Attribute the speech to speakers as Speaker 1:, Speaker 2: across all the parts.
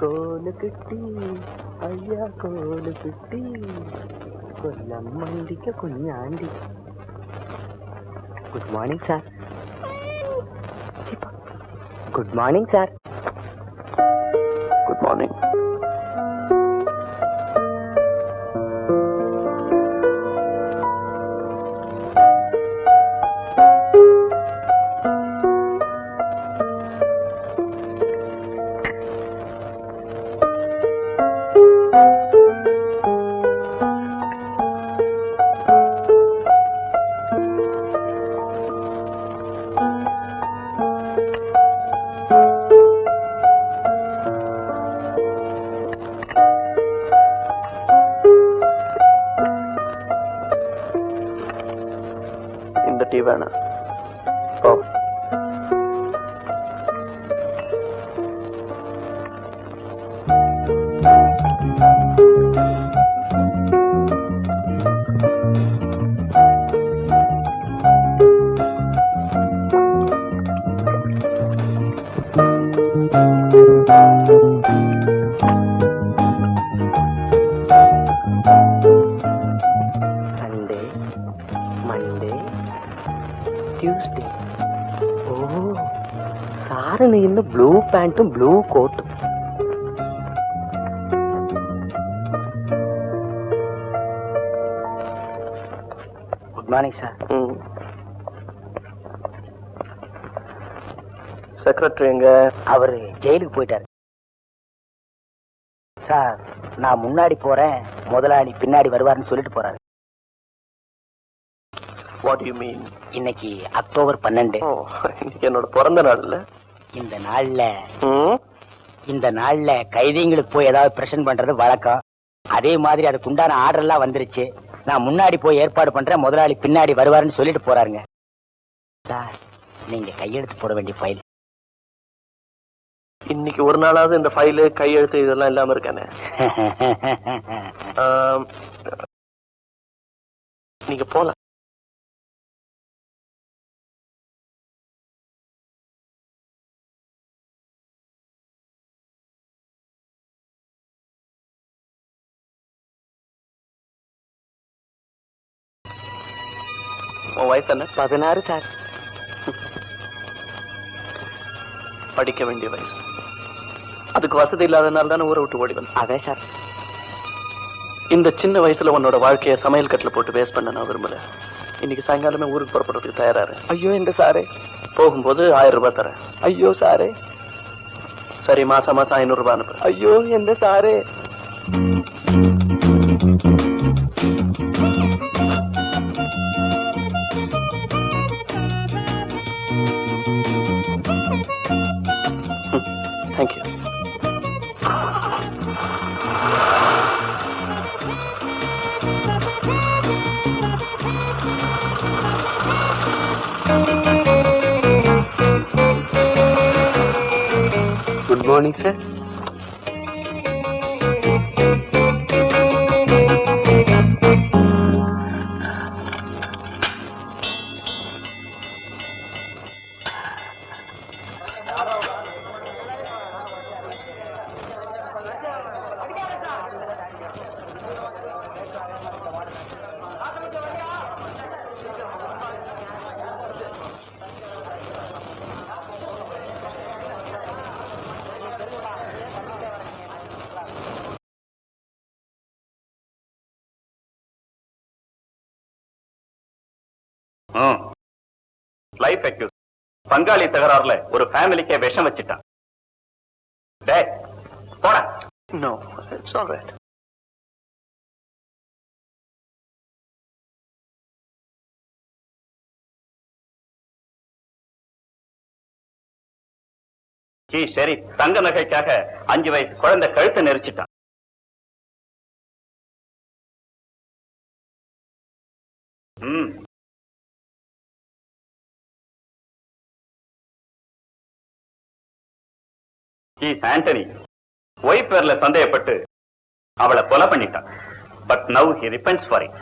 Speaker 1: கோலு கிட்டி ஐயா கோலு கிட்டி கொல்லம் மண்டிக்க குഞ്ഞாண்டி. Good morning sir. Good morning sir.
Speaker 2: Good morning. Tea வேணாம். ஓ
Speaker 1: ട്യൂസ്ഡേ. ഓ, സാറിന് ഇന്ന് ബ്ലൂ പാന്റും ബ്ലൂ കോട്ടും. Good morning sir.
Speaker 2: செக்ரட்டரி எங்க?
Speaker 1: அவர் ஜெயிலுக்கு போயிட்டாரு சார். நான் முன்னாடி போறேன், முதலாளி பின்னாடி வருவார்னு சொல்லிட்டு போறாரு.
Speaker 2: What do you mean?
Speaker 1: இன்னைக்கு அக்டோபர் 12.
Speaker 2: என்னோட பிறந்த நாள் இல்ல.
Speaker 1: இந்த நாள்ல கைதிங்களுக்கு போய் ஏதாவது பிரசன்ட் பண்றது வழக்கம். அதே மாதிரி அதுக்கு உண்டான ஆர்டர் எல்லாம் வந்துருச்சு. நான் முன்னாடி போய் ஏற்பாடு பண்றேன், முதலாளி பின்னாடி வருவாருன்னு சொல்லிட்டு போறாருங்க. சார், நீங்க கையெழுத்து போட வேண்டிய ஃபைல்.
Speaker 2: இன்னைக்கு ஒரு நாளாவது இந்த ஃபைலு கையெழுத்து இதெல்லாம் இல்லாம இருக்கானே. நீங்க போலாம். உன் வயசு என்ன?
Speaker 1: 16 சார்.
Speaker 2: படிக்க வேண்டிய வயசு. அதுக்கு வசதி இல்லாதனால தானே ஊரை விட்டு ஓடி வந்தேன்.
Speaker 1: அதே சார்.
Speaker 2: இந்த சின்ன வயசுல உன்னோட வாழ்க்கைய சமையல் கட்டில போட்டு வேஸ்ட் பண்ண நான் விரும்பல. இன்னைக்கு சாயங்காலமே ஊருக்கு புறப்படுறதுக்கு தயாராரு.
Speaker 1: ஐயோ இந்த சாரே.
Speaker 2: போகும்போது 1000 ரூபாய் தரேன்.
Speaker 1: ஐயோ சாரே.
Speaker 2: சரி, மாசம் 500 ரூபாய் அனுப்பு.
Speaker 1: ஐயோ எந்த சாரே.
Speaker 2: Thank you.
Speaker 1: Good morning, sir.
Speaker 3: Life accused பங்காளி தகராறுல ஒரு ஃபேமிலிக்கே விஷம் வச்சிட்டான். டேய் போடா.
Speaker 2: No, it's all right.
Speaker 3: சரி, தங்க நகைக்காக 5 வயசு குழந்தை கழுத்தை நெரிச்சிட்டான். ஆண்டனி ஒய்ஃப் பேர்ல சந்தேகப்பட்டு அவளை கொலை பண்ணிட்டான். But now he repents for it.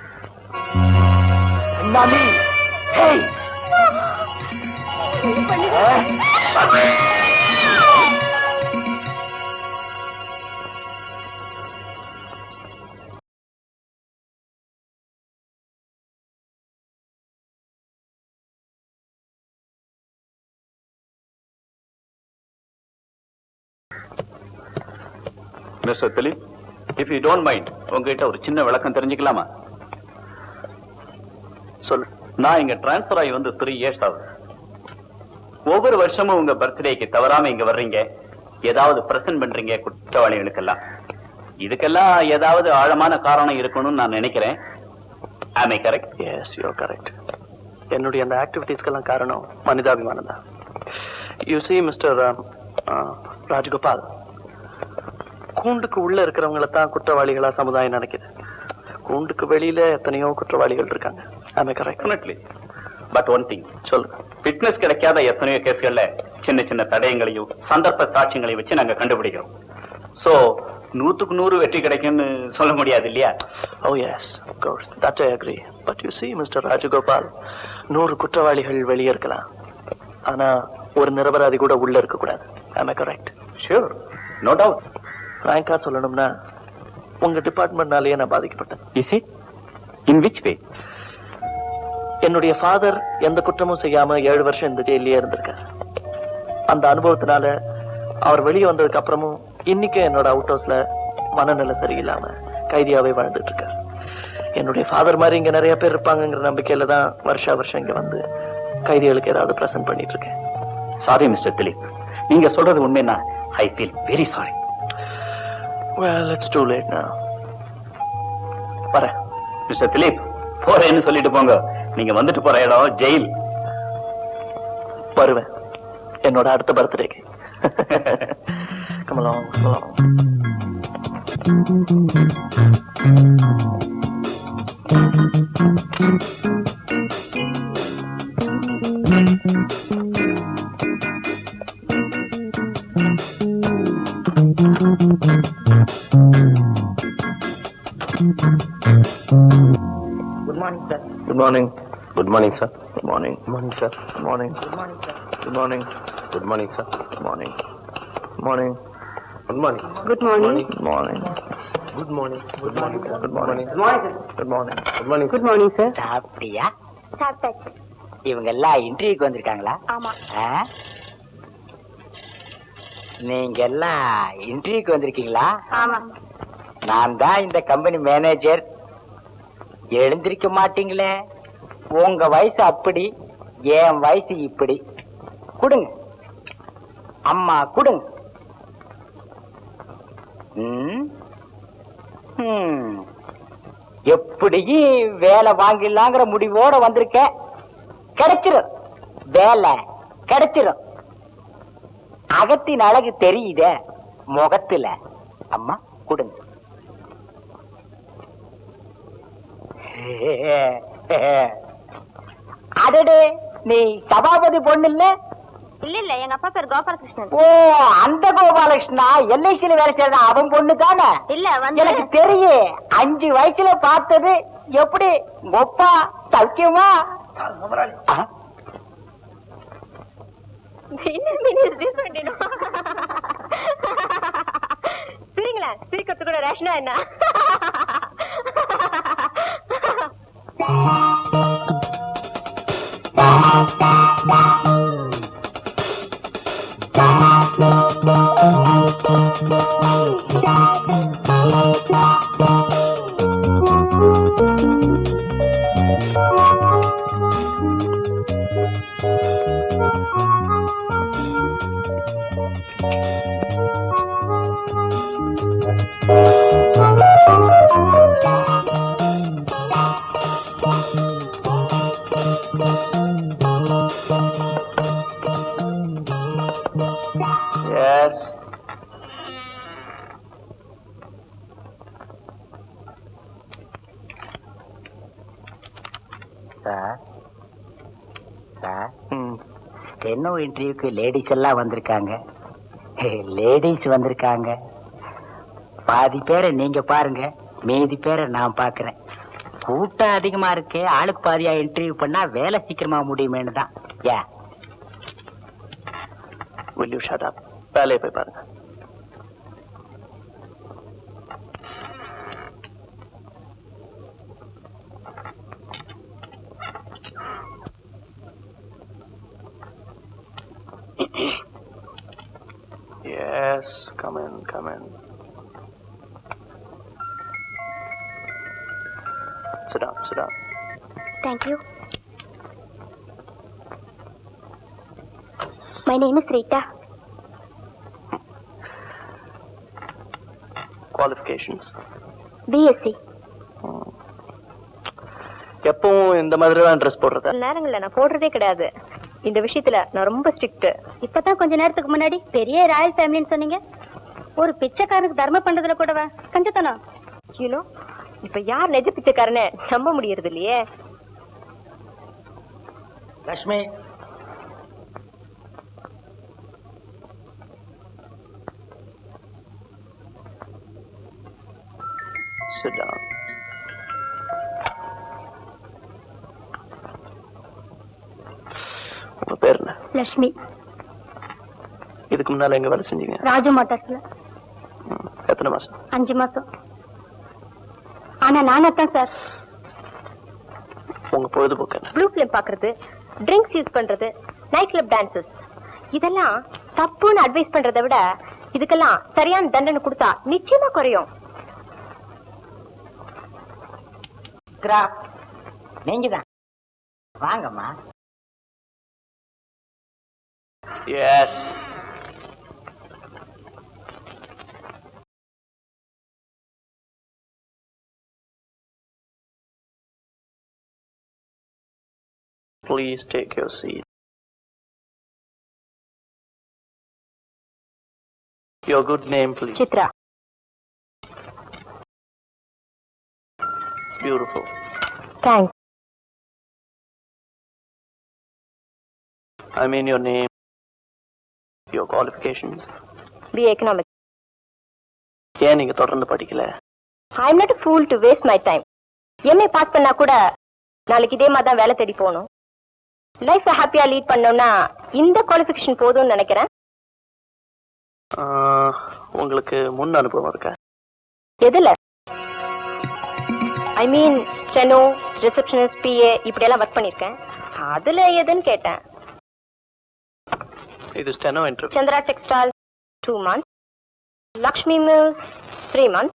Speaker 1: மாமி, hey.
Speaker 3: Mister Dilip, if you don't mind உங்ககிட்ட ஒரு சின்ன விளக்கம் தெரிஞ்சுக்கலாமா?
Speaker 2: சொல்லு.
Speaker 3: நான் இங்க டிரான்ஸ்பர் ஆகி வந்து 3 இயர்ஸ் ஆகுது. ஒவ்வொரு வருஷமும் உங்க பர்த்டேக்கு தவறாம இங்க வர்றீங்க, ஏதாவது பிரசன்ட் பண்றீங்க குற்றவாளிகளுக்கெல்லாம். இதுக்கெல்லாம் ஏதாவது ஆழமான காரணம் இருக்கணும்னு நான் நினைக்கிறேன். Am I correct?
Speaker 2: Yes, you are correct. என்னுடைய அந்த ஆக்டிவிட்டீஸ்க்கெல்லாம் காரணம் மனிதாபிமானம் தான். யூ see மிஸ்டர் ராஜகோபால், கூண்டுக்கு உள்ள இருக்கிறவங்கள தான் குற்றவாளிகளா சமுதாயம் நினைக்குது. கூண்டுக்கு வெளியில எத்தனையோ குற்றவாளிகள் இருக்காங்க. Am I correct?
Speaker 3: Definitely. But one thing, சொல்லு. ஃபிட்னஸ் கிடைக்காத எத்தனையோ கேஸ்கள்ல சின்ன சின்ன தடயங்களையும் சந்தர்ப்ப சாட்சியங்களையும் வச்சு நாங்க கண்டுபிடிக்கிறோம். சோ 100க்கு 100 வெற்றி கிடைக்கும்னு சொல்ல முடியாது இல்லையா?
Speaker 2: Oh yes, of course. That I agree. But you see, Mr. Rajagopal, 100 குற்றவாளிகள் வெளியே இருக்கலாம். ஆனா ஒரு நிரபராதி கூட உள்ள இருக்க கூடாது. Am I correct?
Speaker 3: Sure. No doubt.
Speaker 2: ஃப்ராங்கா சொல்லணும்னா உங்க டிபார்ட்மெண்ட்னாலேயே நான் பாதிக்கப்பட்டேன்.
Speaker 3: Is it? In which way?
Speaker 2: என்னுடைய ஃபாதர் எந்த குற்றமும் செய்யாம 7 வருஷம் இந்த ஜெயிலே இருந்திருக்காரு. அந்த அனுபவத்தினால அவர் வெளியே வந்ததுக்கு அப்புறமும் இன்னைக்கும் என்னோட அவுட் ஹவுஸ்ல மனநிலை சரியில்லாம கைதியாவே வாழ்ந்துட்டு இருக்காரு. என்னுடைய ஃபாதர் மாதிரி இங்க நிறைய பேர் இருப்பாங்கிற நம்பிக்கையில தான் வருஷம் இங்க வந்து கைதிகளுக்கு ஏதாவது பிரசன்ட் பண்ணிட்டு இருக்கேன்.
Speaker 3: சாரி மிஸ்டர் திலீப், நீங்க சொல்றது உண்மைன்னா I feel very sorry.
Speaker 2: Well, it's too late now. வரேன்.
Speaker 3: மிஸ்டர் திலீப், போறேன்னு சொல்லிட்டு போங்க. நீங்க வந்துட்டு போற இடம் ஜெயில்.
Speaker 2: வருவேன் என்னோட அடுத்த பர்த்டேக்கு. Come along, come along.
Speaker 1: Good morning sir.
Speaker 2: Good morning.
Speaker 4: Good morning, sir.
Speaker 2: Good morning.
Speaker 4: Good morning, sir.
Speaker 2: Good morning.
Speaker 1: Good morning sir.
Speaker 2: Good morning.
Speaker 4: Good morning, sir.
Speaker 2: Good morning. Good morning.
Speaker 4: Good morning.
Speaker 5: Good morning.
Speaker 2: Good morning.
Speaker 4: Good morning. Good morning, sir.
Speaker 2: Good morning.
Speaker 1: Good morning sir.
Speaker 2: Good morning.
Speaker 4: Good morning.
Speaker 5: Good morning, sir.
Speaker 1: சாப்பிட்டியா?
Speaker 5: சாப்பிட்டாச்சு.
Speaker 1: இவங்க எல்லாம் இன்டர்வியூக்கு வந்திருக்காங்களா?
Speaker 5: ஆமா.
Speaker 1: ஆ? நீங்க எல்லாம் இன்டர்வியூக்கு வந்திருக்கீங்களா?
Speaker 5: ஆமா.
Speaker 1: நான் தான் இந்த கம்பெனி மேனேஜர். எழுந்திருக்க மாட்டீங்களே. உங்க வயசு அப்படி, என் வயசு இப்படி. கொடுங்க அம்மா, கொடுங்க. ம்? ம். எப்படியும் வேலை வாங்கிடலாங்கிற முடிவோட வந்திருக்கேன். கிடைச்சிரும், வேலை கிடைச்சிரும். அகத்தின் அழகு தெரியுதே முகத்துல. அம்மா கொடுங்க. அடடே, நீ சபாபதி பொண்ணு இல்ல?
Speaker 5: இல்ல எங்க அப்பா பேர் கோபாலகிருஷ்ணன்.
Speaker 1: ஓ, அந்த கோபாலகிருஷ்ணா எல்ஐசியில வேலை செய்யற அவன் பொண்ணு தானே?
Speaker 5: இல்ல வந்து
Speaker 1: எனக்கு தெரியும். 5 வயசுல பார்த்தது. எப்படி ஒப்பா சௌக்கியமா? ஆ?
Speaker 5: சரிங்களா, சிரிக்கிறது கூட ரேஷனா என்ன?
Speaker 2: Yes.
Speaker 1: சார், சார்,
Speaker 2: ம்.
Speaker 1: ஸ்டெனோ இன்டர்வியூக்கு லேடிஸ் எல்லாம் வந்திருக்காங்க. லேடிஸ் வந்திருக்காங்க. பாதி பேரை நீங்க பாருங்க, மீதி பேரை நான் பாக்குறேன். கூட்டம் அதிகமா இருக்கு. ஆளுக்கு பாதியா இன்டர்வியூ பண்ணா வேலை சீக்கிரமா முடியுமேனு தான். யா,
Speaker 2: Will you shut up? வேலையை போய் பாருங்க. Yes, come in, come in. Sit down, sit down.
Speaker 5: Thank you. My name is Rita.
Speaker 2: Qualifications.
Speaker 5: BSc.
Speaker 2: எப்பவும் இந்த மாதிரி தான் ட்ரெஸ் போடுறது?
Speaker 5: நேரங்கள்ல நான் போடுறதே கிடையாது. இந்த விஷயத்துல நான் ரொம்ப ஸ்ட்ரிக்ட். இப்பதான் கொஞ்ச நேரத்துக்கு முன்னாடி பெரிய ராயல் ஃபேமிலின்னு சொன்னீங்க. ஒரு பிச்சைக்காரனுக்கு தர்மம் பண்றதுல கூடவா கஞ்சத்தனம்? யூனோ, இப்ப யார் நெஜ பிச்சைக்காரனே நம்ப முடியறது இல்லையே.
Speaker 1: Lakshmi,
Speaker 2: Sit down. உங்க பேர் என்ன?
Speaker 5: லட்சுமி.
Speaker 2: இதுக்கு முன்னால எங்க வேலை செஞ்சீங்க?
Speaker 5: ராஜு மோட்டார்ஸ்ல
Speaker 2: எத்தனை மாசம்?
Speaker 5: 5 மாசம். ஆனா நானத்தான் சார்
Speaker 2: உங்க பொழுதுபோக்கு என்ன?
Speaker 5: ப்ளூ ஃபிலிம் பாக்குறது, ட்ரிங்க்ஸ் யூஸ் பண்றது, நைட் கிளப் டான்சஸ். இதெல்லாம் தப்புன்னு அட்வைஸ் பண்றதை விட இதுக்கெல்லாம் சரியான தண்டனை கொடுத்தா நிச்சயமா குறையும்.
Speaker 1: நீங்க தான் வாங்கம்மா.
Speaker 2: Yes. Please take your seat. Your good name, please.
Speaker 5: Chitra.
Speaker 2: Beautiful.
Speaker 5: Thanks.
Speaker 2: I mean your name, your qualifications.
Speaker 5: BA Economics.
Speaker 2: ஏன் நீங்க தொடர்ந்து படிக்கல?
Speaker 5: I'm not a fool to waste my time. MA pass பண்ணா கூட நாளைக்கு இதே மாதிரி தான் வேலை தேடி போகணும். லைஃப் ஹாப்பியா லீட் பண்ணோம்னா இந்த குவாலிஃபிகேஷன் போதும்னு நினைக்கிறேன்.
Speaker 2: உங்களுக்கு முன் அனுபவம் இருக்கா?
Speaker 5: எதுல? ஐ மீன் ஸ்டெனோ, ரிசப்ஷனிஸ்ட், PA இப்படியெல்லாம் ஒர்க் பண்ணியிருக்கேன். அதுல எதுன்னு கேட்டேன்.
Speaker 2: இது steno interview.
Speaker 5: Chandra textile 2 months, Lakshmi mills 3 months,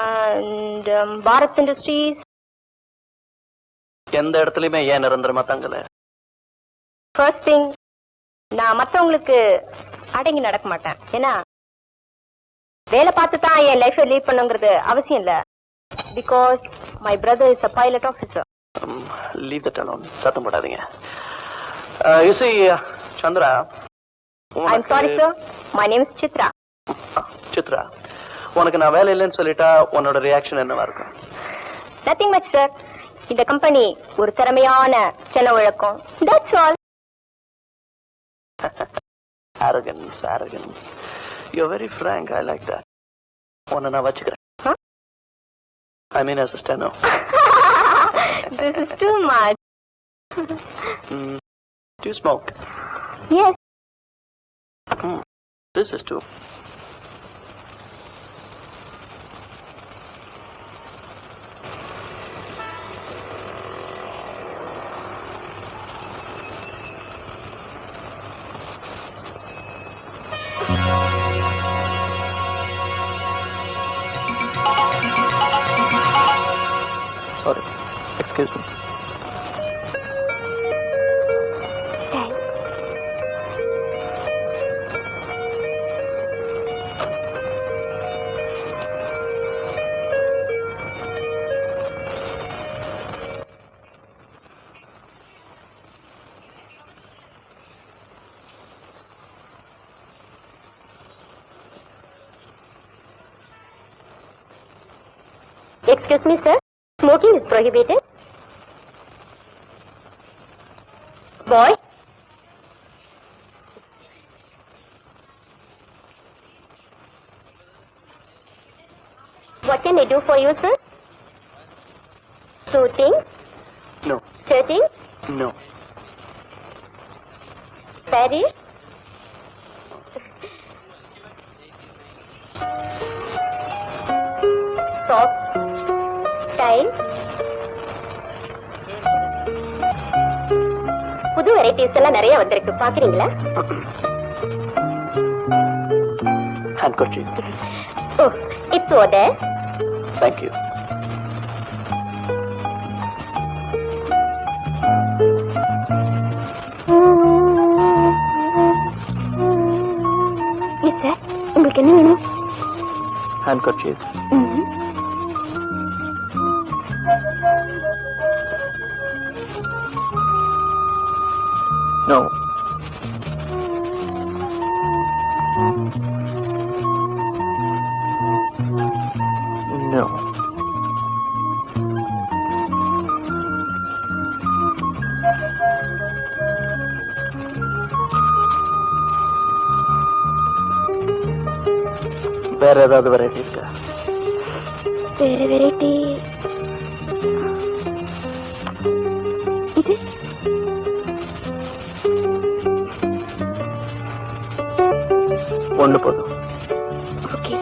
Speaker 5: and Bharat industries.
Speaker 2: எந்த இடத்துலயுமே ஏன் நிரந்தரமா தங்கல?
Speaker 5: ஃபர்ஸ்ட் திங், நான் மற்றவங்களுக்கு அடங்கி நடக்க மாட்டேன். ஏன்னா வேலை பார்த்து தான் என் லைஃபை லீட் பண்ணுங்கிறது அவசியம் இல்லை. Because my brother is a pilot officer.
Speaker 2: Leave that alone. சத்தம் போடாதீங்க. You see, Chandra,
Speaker 5: I'm sorry sir, my name is Chitra.
Speaker 2: Chitra, உனக்கு நான் வேலை இல்லைன்னு சொல்லிட்டா உன்னோட ரியாக்ஷன் என்னவா இருக்கும்?
Speaker 5: Nothing much sir. இந்த கம்பெனி ஒரு திறமையான செலவு வழக்கம். That's all.
Speaker 2: Arrogance. You're very frank. I like that. உன்னை நான் வச்சுக்கிறேன். I mean as a steno.
Speaker 5: This is too much.
Speaker 2: Do you smoke?
Speaker 5: Yes.
Speaker 2: This is too. Sorry. Excuse me.
Speaker 5: Excuse me, sir. Smoking is prohibited. Boy. What can I do for you, sir? Shooting?
Speaker 2: No.
Speaker 5: Shirting?
Speaker 2: No.
Speaker 5: Paris? Soft style? புது varieties எல்லாம் நிறைய வந்திருக்கு, பாக்குறீங்களா?
Speaker 2: Handkerchief.
Speaker 5: Oh, it's over there.
Speaker 2: Thank you.
Speaker 5: Yes, sir. உங்களுக்கு என்ன வேணும்?
Speaker 2: Handkerchief. No. No. வேற ஏதாவது வெரைட்டி இருக்கா?
Speaker 5: வேற வெரைட்டி இது
Speaker 2: ஒண்ணு போதும்.
Speaker 5: ஓகே.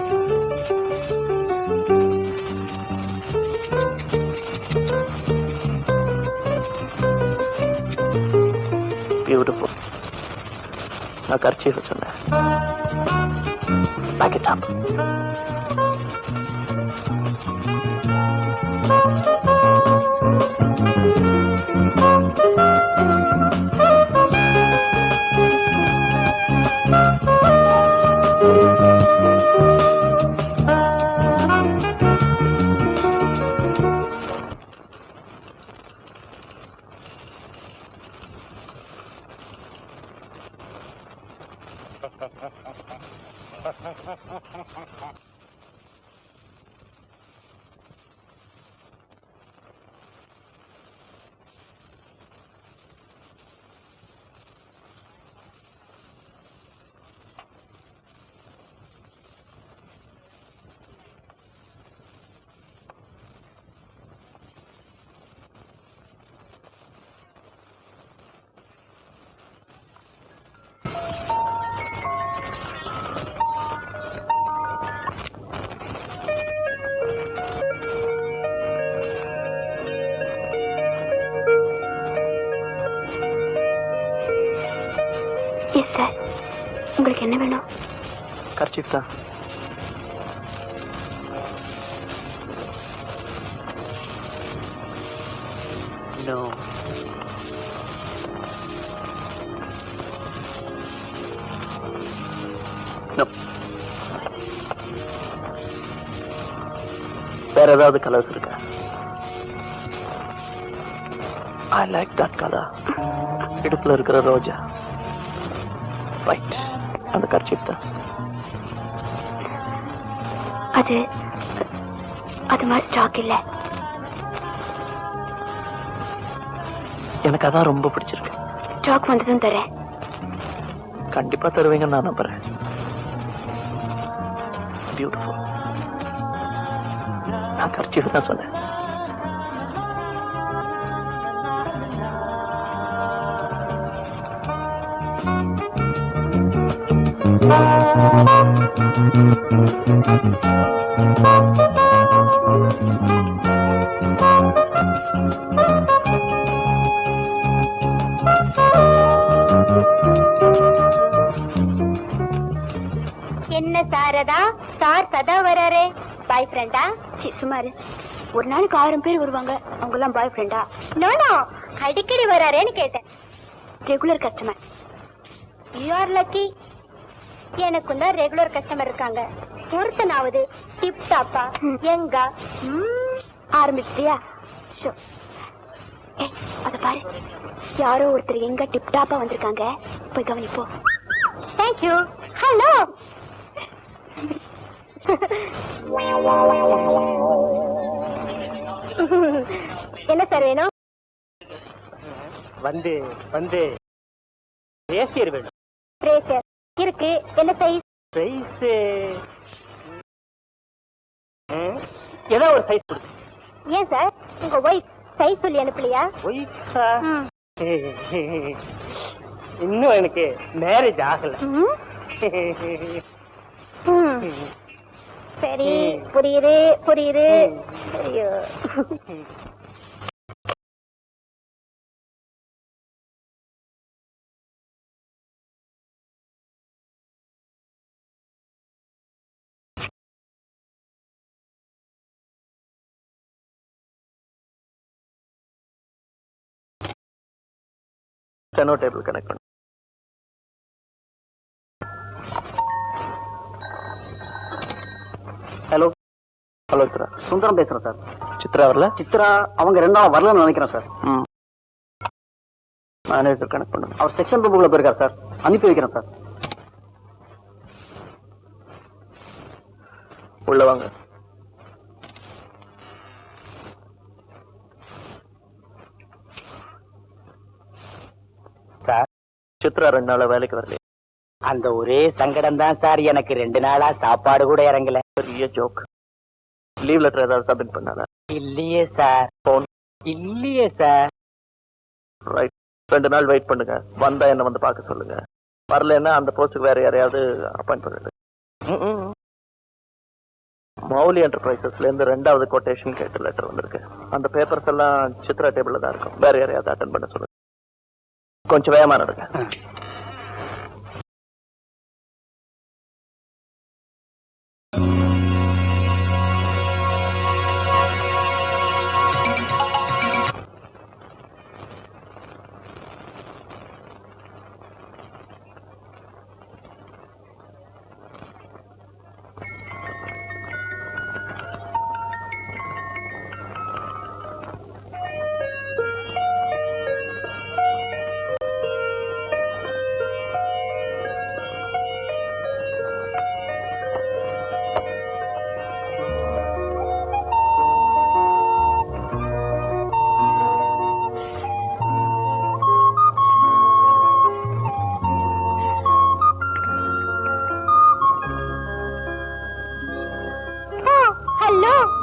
Speaker 2: பியூட்டிஃபுல். நான் கர்ச்சீஃப் சொன்னேன். Back it up.
Speaker 5: Yes sir. உங்களுக்கு என்ன வேணும்?
Speaker 2: கர்ச்சீஃப் தான். No. No. வேற ஏதாவது கலர்ஸ் இருக்கா? I like that color. இடுப்புல இருக்கிற ரோஜா. ரைட், அந்த கர்ச்சீஃப் தான்.
Speaker 5: அது மாதிரி ஸ்டாக் இல்ல.
Speaker 2: எனக்கு அதான் ரொம்ப பிடிச்சிருக்கு.
Speaker 5: ஸ்டாக் வந்ததும் தரேன்.
Speaker 2: கண்டிப்பா தருவீங்கன்னு நான் நம்புறேன். பியூட்டிஃபுல். நான் கர்ச்சீஃப் தான் சொன்னேன்.
Speaker 5: என்ன சாரதா? சார் சதா வராரே. பாய் ஃப்ரெண்டா? சுமாரு ஒரு நாளைக்கு 1000 பேர் வருவாங்க. அவங்க எல்லாம் பாய் ஃப்ரெண்டா? நோ, அடிக்கடி வராரேன்னு கேட்டேன். Regular customer. You are lucky. எனக்கும் தான் ரெகுலர் கஸ்டமர் இருக்காங்க. ஒருத்தனாவது டிப் டாப்பா எங்க ஆரம்பிச்சிட்டியா? அத பாரு, யாரோ ஒருத்தர் எங்க டிப் டாப்பா வந்திருக்காங்க. போய் கவனிப்போ. தேங்க்யூ. ஹலோ. என்ன சார் வேணும்?
Speaker 1: வந்து வந்து ரேசியர் வேணும்.
Speaker 5: ரேசர் இருக்கு. என்ன சைஸ்?
Speaker 1: சைஸ் ஏதோ ஒரு சைஸ் கொடுங்க.
Speaker 5: ஏன் சார் உங்க ஒய்ஃப் சைஸ் சொல்லி அனுப்பலையா?
Speaker 1: ஒய்ஃபா? இன்னும் எனக்கு மேரேஜ் ஆகல.
Speaker 5: சரி, புரியுது புரியுது. ஐயோ,
Speaker 2: ஸ்டெனோ டேபிள் கனெக்ட் பண்ணு. ஹலோ. ஹலோ சித்ரா.
Speaker 1: சுந்தரம் பேசுறேன் சார்.
Speaker 2: சித்ரா வரல?
Speaker 1: சித்ரா அவங்க 2 நாள் வரலன்னு நினைக்கிறேன் சார்.
Speaker 2: மேனேஜர் கனெக்ட் பண்ணு.
Speaker 1: அவர் செக்ஷன் ரூமுக்குள்ள போயிருக்காரு சார். அனுப்பி வைக்கிறேன் சார்.
Speaker 2: உள்ள வாங்க.
Speaker 1: சார்,
Speaker 2: சித்ரா 2 நாளா வேலைக்கு வரல.
Speaker 1: அந்த ஒரே சங்கடம் தான் சார். எனக்கு 2 நாளா சாப்பாடு கூட இறங்கல.
Speaker 2: பெரிய ஜோக். லீவ் லெட்டர் ஏதாவது சப்மிட் பண்ணாதா?
Speaker 1: இல்லையே சார்.
Speaker 2: போன்
Speaker 1: இல்லையே சார்.
Speaker 2: ரைட். 2 நாள் வெயிட் பண்ணுங்க. வந்தா என்ன வந்து பார்க்க சொல்லுங்க. வரலன்னா அந்த போஸ்டுக்கு வேற யாரையாவது அப்பாயிண்ட் பண்ணுங்க. மௌலி என்டர்பிரைசஸ்ல இருந்து 2வது கொட்டேஷன் கேட்டு லெட்டர் வந்திருக்கு. அந்த பேப்பர்ஸ் எல்லாம் சித்ரா டேபிள்ல தான் இருக்கும். வேற யாரையாவது அட்டென்ட் பண்ண சொல்லுங்க. கொஞ்சம் வேகமா நடங்க.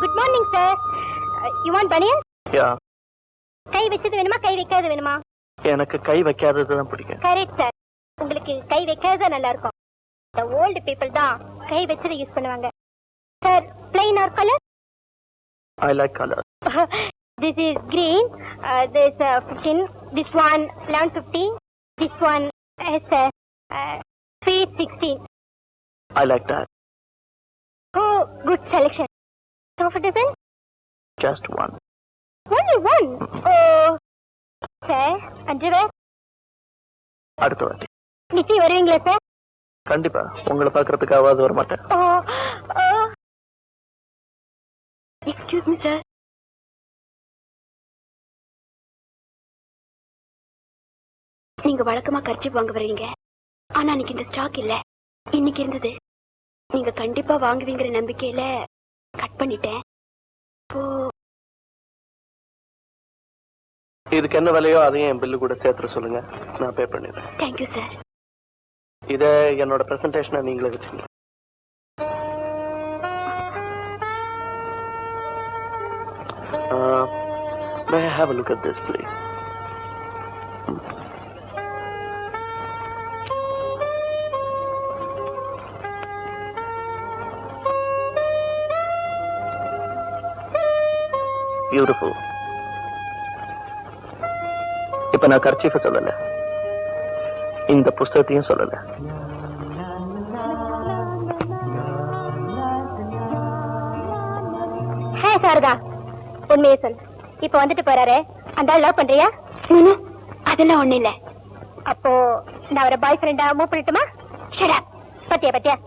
Speaker 5: Good morning sir. You want பனியன்?
Speaker 2: யா,
Speaker 5: கை வச்சது வேணுமா கை வைக்காதது வேணுமா?
Speaker 2: எனக்கு கை வைக்காதது தான் பிடிக்கும்.
Speaker 5: Correct sir. உங்களுக்கு கை வைக்காதது நல்லா இருக்கும். இந்த ஓல்டு பீப்புள் தான் கை வச்சதை யூஸ் பண்ணுவாங்க. Sir plain or colour?
Speaker 2: I like colour.
Speaker 5: This is green. This 15. This one 1150. This one is 316.
Speaker 2: I like that.
Speaker 5: Oh, good selection. Sofa design?
Speaker 2: Just one.
Speaker 5: Only one? Oh, sir, underwear?
Speaker 2: அடுத்த வாட்டி
Speaker 5: நிச்சயம் வருவீங்களா sir?
Speaker 2: கண்டிப்பா உங்களை பாக்குறதுக்காவது வர மாட்டேன்.
Speaker 5: Excuse me sir. நீங்க வழக்கமா கர்ச்சீப் வாங்க வருவீங்க. ஆனா இன்னைக்கு இந்த ஸ்டாக் இல்ல. இன்னைக்கு இருந்தது. நீங்க கண்டிப்பா வாங்குவீங்கிற நம்பிக்கையில கட் பண்ணிட்டேன்.
Speaker 2: இதுக்கு என்ன விலையோ அதையும் என் பில்லு கூட சேர்த்து சொல்லுங்க, நான் பே பண்ணிடுறேன்.
Speaker 5: Thank you sir.
Speaker 2: இத என்னோட பிரசன்டேஷனை நீங்களே வச்சுக்கோங்க. May I have a look at this, please? Beautiful. இப்ப நான் கர்ச்சீஃபை சொல்லல, இந்த புஸ்தகத்தையும் சொல்லல.
Speaker 5: ஹே சாரதா, உண்மையே சொல். இப்ப வந்துட்டு போறாரு, அந்த லவ் பண்றியா? அதெல்லாம் ஒண்ணு இல்ல. அப்போ நான் அவரை பாய் ஃப்ரெண்டா மூவ் பண்ணிட்டுமா? Shut up. பத்தியா பத்தியா,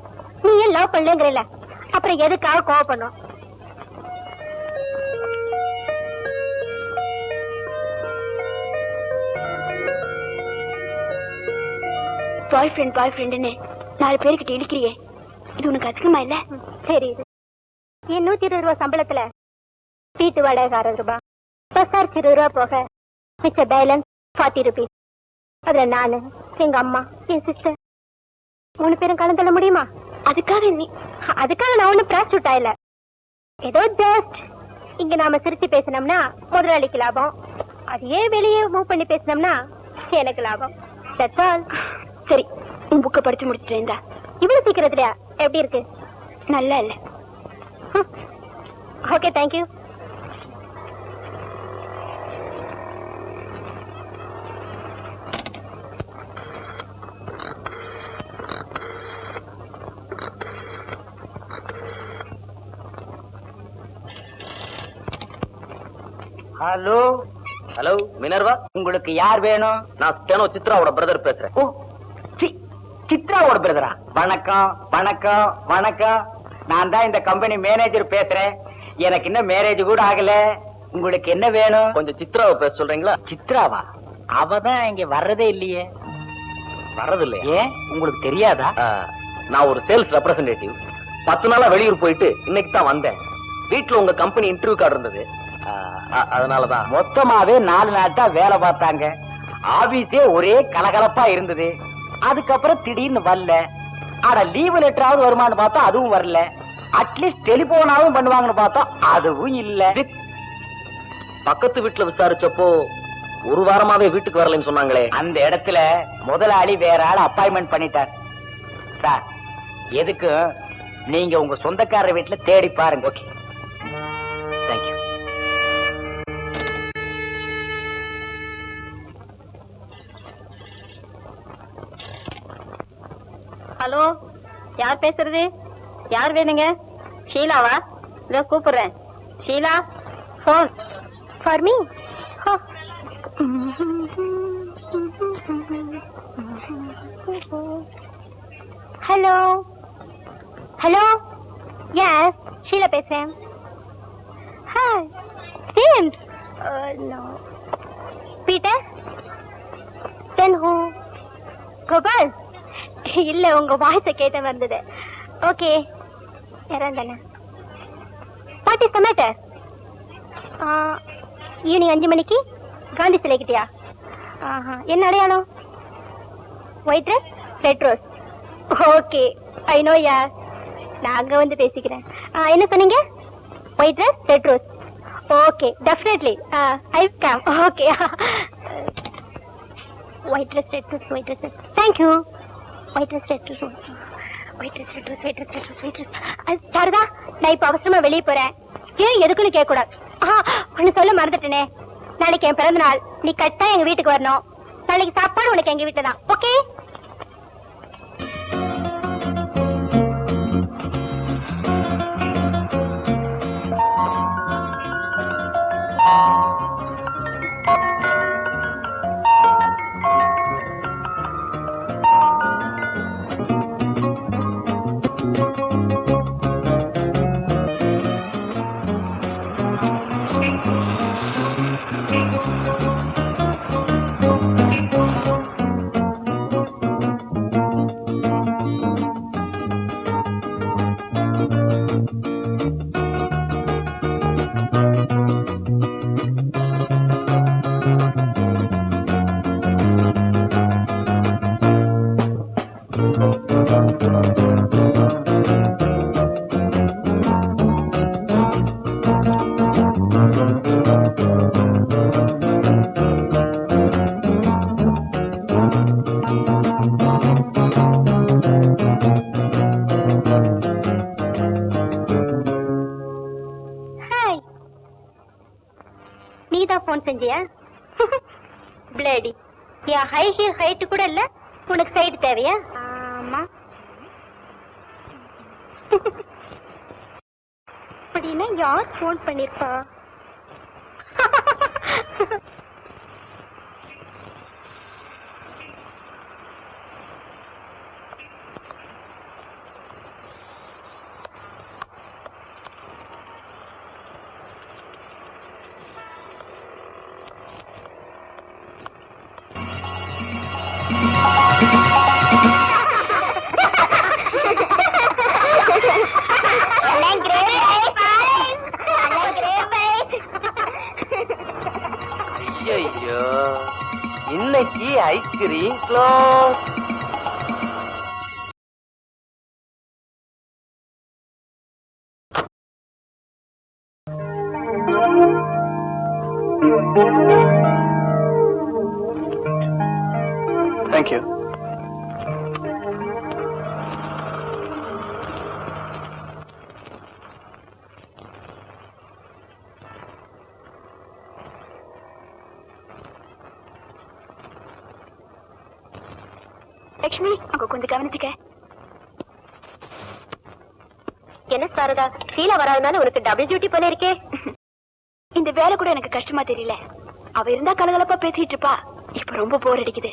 Speaker 5: நீ ஏன் லவ் பண்ணலங்கறல, அப்புறம் எதுக்காக கோவம் பண்ணும்? பாய் ஃப்ரெண்ட்னு 4 பேருக்கிட்ட இழுக்கிறியே, இது உனக்கு அதிகமா இல்ல? சரி, என் 120 ரூபாய் சம்பளத்துல வீட்டு வாடகை 60 ரூபாய், பஸ் சார்ஜ் 20 ரூபாய் போக மிச்ச பேலன்ஸ் 40 ருபீஸ். அதுல நானு, எங்க அம்மா, என் சிஸ்டர் 3 பேரும் கலந்துள்ள முடியுமா? அதுக்காக நான் ஒண்ணும் பிராஸ்டியூட் ஆயில. ஏதோ ஜஸ்ட் இங்க நாம சிரிச்சு பேசினோம்னா முதலாளிக்கு லாபம், அதையே வெளியே மூவ் பண்ணி பேசினோம்னா எனக்கு லாபம். That's all. சரி, உன் புக்கை படிச்சு முடிச்சுட்டேன்டா. இவ்வளவு சீக்கிரத்துலயா? எப்படி இருக்கு? நல்லா இல்ல. Okay, thank you.
Speaker 1: Hello
Speaker 4: hello Minerva,
Speaker 1: உங்களுக்கு யார் வேணும்?
Speaker 4: நான் ஸ்டெனோ சித்ராவோட பிரதர் பேசுறேன்.
Speaker 1: ஓ, சித்ராவோட பிரதரா? வணக்கம் வணக்கம் வணக்கம். நான் தான் இந்த கம்பெனி மேனேஜர் பேசுறேன். எனக்கு இன்னும் மேரேஜ் கூட ஆகல. உங்களுக்கு என்ன வேணும்?
Speaker 4: கொஞ்சம் சித்ராவை பேச சொல்றீங்களா?
Speaker 1: சித்ராவா? அவதான் இங்க வர்றதே இல்லையே.
Speaker 4: வர்றது இல்லையா?
Speaker 1: ஏன், உங்களுக்கு தெரியாதா?
Speaker 4: நான் ஒரு சேல்ஸ் ரெப்ரசன்டேட்டிவ். 10 நாளா வெளியூர் போயிட்டு இன்னைக்கு தான் வந்தேன். வீட்டுல உங்க கம்பெனி இன்டர்வியூ கார்டு இருந்தது, அதனாலதான்.
Speaker 1: மொத்தமாவே 4 நாள் தான் வேலை பார்த்தாங்க. ஆபீஸே ஒரே கலகலப்பா இருந்தது. அதுக்கப்புறம் திடீர்னு வரல. ஆனா லீவு லெட்டராவது வருமானு பார்த்தா அதுவும் வரல. அட்லீஸ்ட் டெலிபோனாவும் பண்ணுவாங்கன்னு பார்த்தா அதுவும் இல்ல.
Speaker 4: பக்கத்து வீட்டுல விசாரிச்சப்போ 1 வாரமாவே வீட்டுக்கு வரலன்னு சொன்னாங்களே.
Speaker 1: அந்த இடத்துல முதலாளி வேற ஆள் அப்பாயின்மெண்ட் பண்ணிட்டார். சார், எதுக்கு நீங்க உங்க சொந்தக்காரர் வீட்டுல தேடி பாருங்க. Okay, thank you.
Speaker 5: ஹலோ, யார் பேசுறது? யார் வேணுங்க? ஷீலாவா? இதோ கூப்பிடுறேன். Sheela, phone for me. Hello hello, yes Sheela பேசுறேன். Hi James. No. Peter? Then who? Gopal? இல்ல, உங்க வாய்ஸை கேட்ட வந்தது. ஓகே, இறந்தானே. What is the matter? Evening 5 மணிக்கு காந்தி சிலைக்கிட்டியா? என்ன அடையாளம்? White rose, red rose. Okay, I know யார். நான் அங்க வந்து பேசிக்கிறேன். என்ன சொன்னீங்க? White rose, red rose. Okay, definitely I come. Okay, white rose, red rose, white rose. Thank you. White rose, red rose, white rose, red rose, white rose, red rose, white rose. Sarada, நான் இப்ப அவசரமா வெளியே போறேன். ஏன் எதுக்குன்னு கேட்க கூடாது. ஒன்னு சொல்ல மறந்துட்டேனே. நாளைக்கு என் பிறந்த நாள். நீ கட்டாயம் எங்க வீட்டுக்கு வரணும். நாளைக்கு சாப்பாடு உனக்கு எங்க வீட்டுல தான். ஓகே? பிளேடி, என் ஹை ஹீல் ஹைட் கூட இல்ல, உனக்கு சைடு தேவையா? ஆமா. அப்படின்னா யார் போன் பண்ணிருப்பா?
Speaker 4: ஐயோ, இன்னைக்கு ice cream close.
Speaker 2: Thank you.
Speaker 5: Lakshmi, அங்க கொஞ்சம் கவனிச்சுக்க. என்ன சாரதா, சீலா வராதனால உனக்கு டபுள் டியூட்டி போல இருக்கே. இந்த வேலை கூட எனக்கு கஷ்டமா தெரியல. அவ இருந்தா கலகலப்பா பேசிட்டு இருப்பா. இப்ப ரொம்ப போர் அடிக்குது.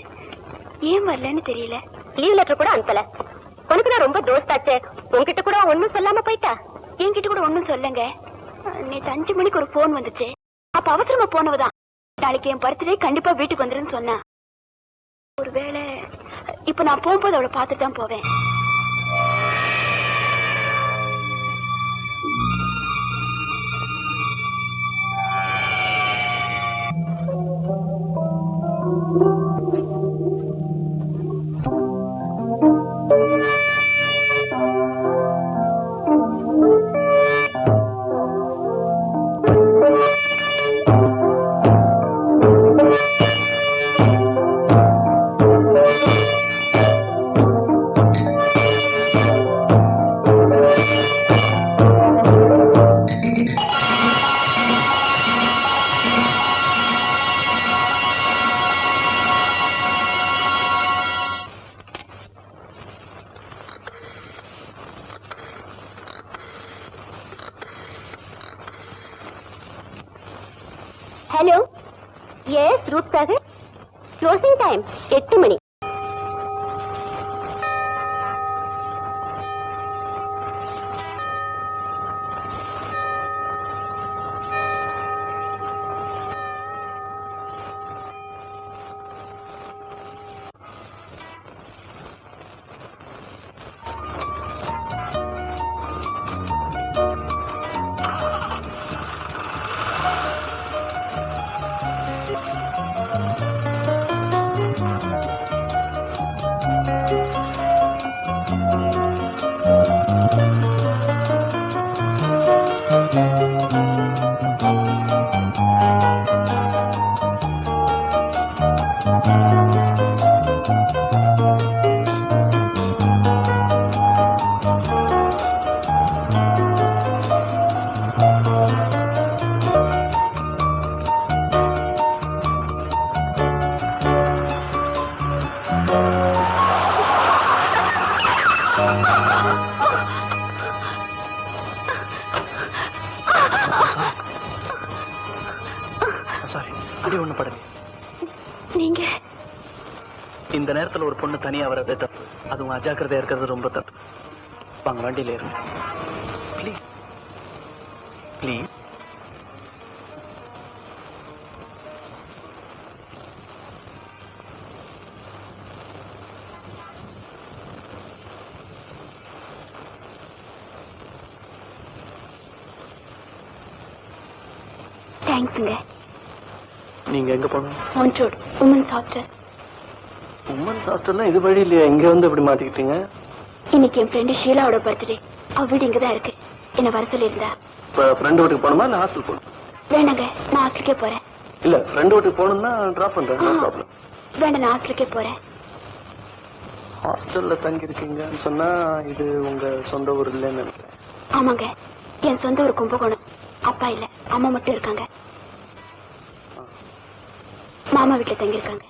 Speaker 5: ஏன் வரலன்னு தெரியல. லீவ் லெட்டர் கூட அனுப்பல. உனக்கு நான் ரொம்ப தோஸ்தாச்சு. உன்கிட்ட கூட ஒன்னும் சொல்லாம போயிட்டா. என்கிட்ட கூட ஒன்னும் சொல்லுங்க. நேற்று 5 மணிக்கு ஒரு போன் வந்துச்சு. அப்ப அவசரமா போனவதான். நாளைக்கு என் பர்த்டே கண்டிப்பா வீட்டுக்கு வந்துருன்னு சொன்னா. ஒருவேளை இப்ப நான் போகும்போது அவளை பார்த்துட்டு தான் போவேன். Hello, yes route Sagar. Closing time 8 மணி.
Speaker 2: சாரி, அடி ஒண்ணு படல.
Speaker 5: நீங்க
Speaker 2: இந்த நேரத்துல ஒரு பொண்ணு தனியா வரதே தப்பு. அதுவும் அஜாக்கிரதையா இருக்கிறது ரொம்ப தப்பு. வாங்க வண்டியில ஏறுங்க. Please please.
Speaker 5: தேங்க்ஸுங்க.
Speaker 2: நீங்க எங்க போகணும்?
Speaker 5: Mount Road women's hostel.
Speaker 2: Women's ஹாஸ்டல்னா இது வழி இல்லையா? இங்க வந்து எப்படி மாட்டிக்கிட்டீங்க?
Speaker 5: இன்னைக்கு என் ஃப்ரெண்டு ஷீலாவோட பர்த்டே. அவ வீடு இங்கதான் இருக்கு. என்ன வர சொல்லியிருந்தா.
Speaker 2: இப்ப ஃப்ரெண்ட் வீட்டுக்கு போகணுமா இல்ல ஹாஸ்டல் போகணும்?
Speaker 5: வேண்டாங்க, நான் ஹாஸ்டலுக்கே போறேன்.
Speaker 2: இல்ல ஃப்ரெண்ட் வீட்டுக்கு போகணும்னா டிராப் பண்றேன். No problem.
Speaker 5: வேண்டாம், நான் ஹாஸ்டலுக்கே போறேன்.
Speaker 2: ஹாஸ்டல்ல தங்கி இருக்கீங்கன்னு சொன்னா இது உங்க சொந்த ஊர் இல்லைன்னு நினைக்கிறேன்.
Speaker 5: ஆமாங்க, என் சொந்த ஊர் கும்பகோணம். அப்பா இல்ல, அம்மா மட்டும் இருக்காங்க. மாமா வீட்டுல தங்கி இருக்காங்க.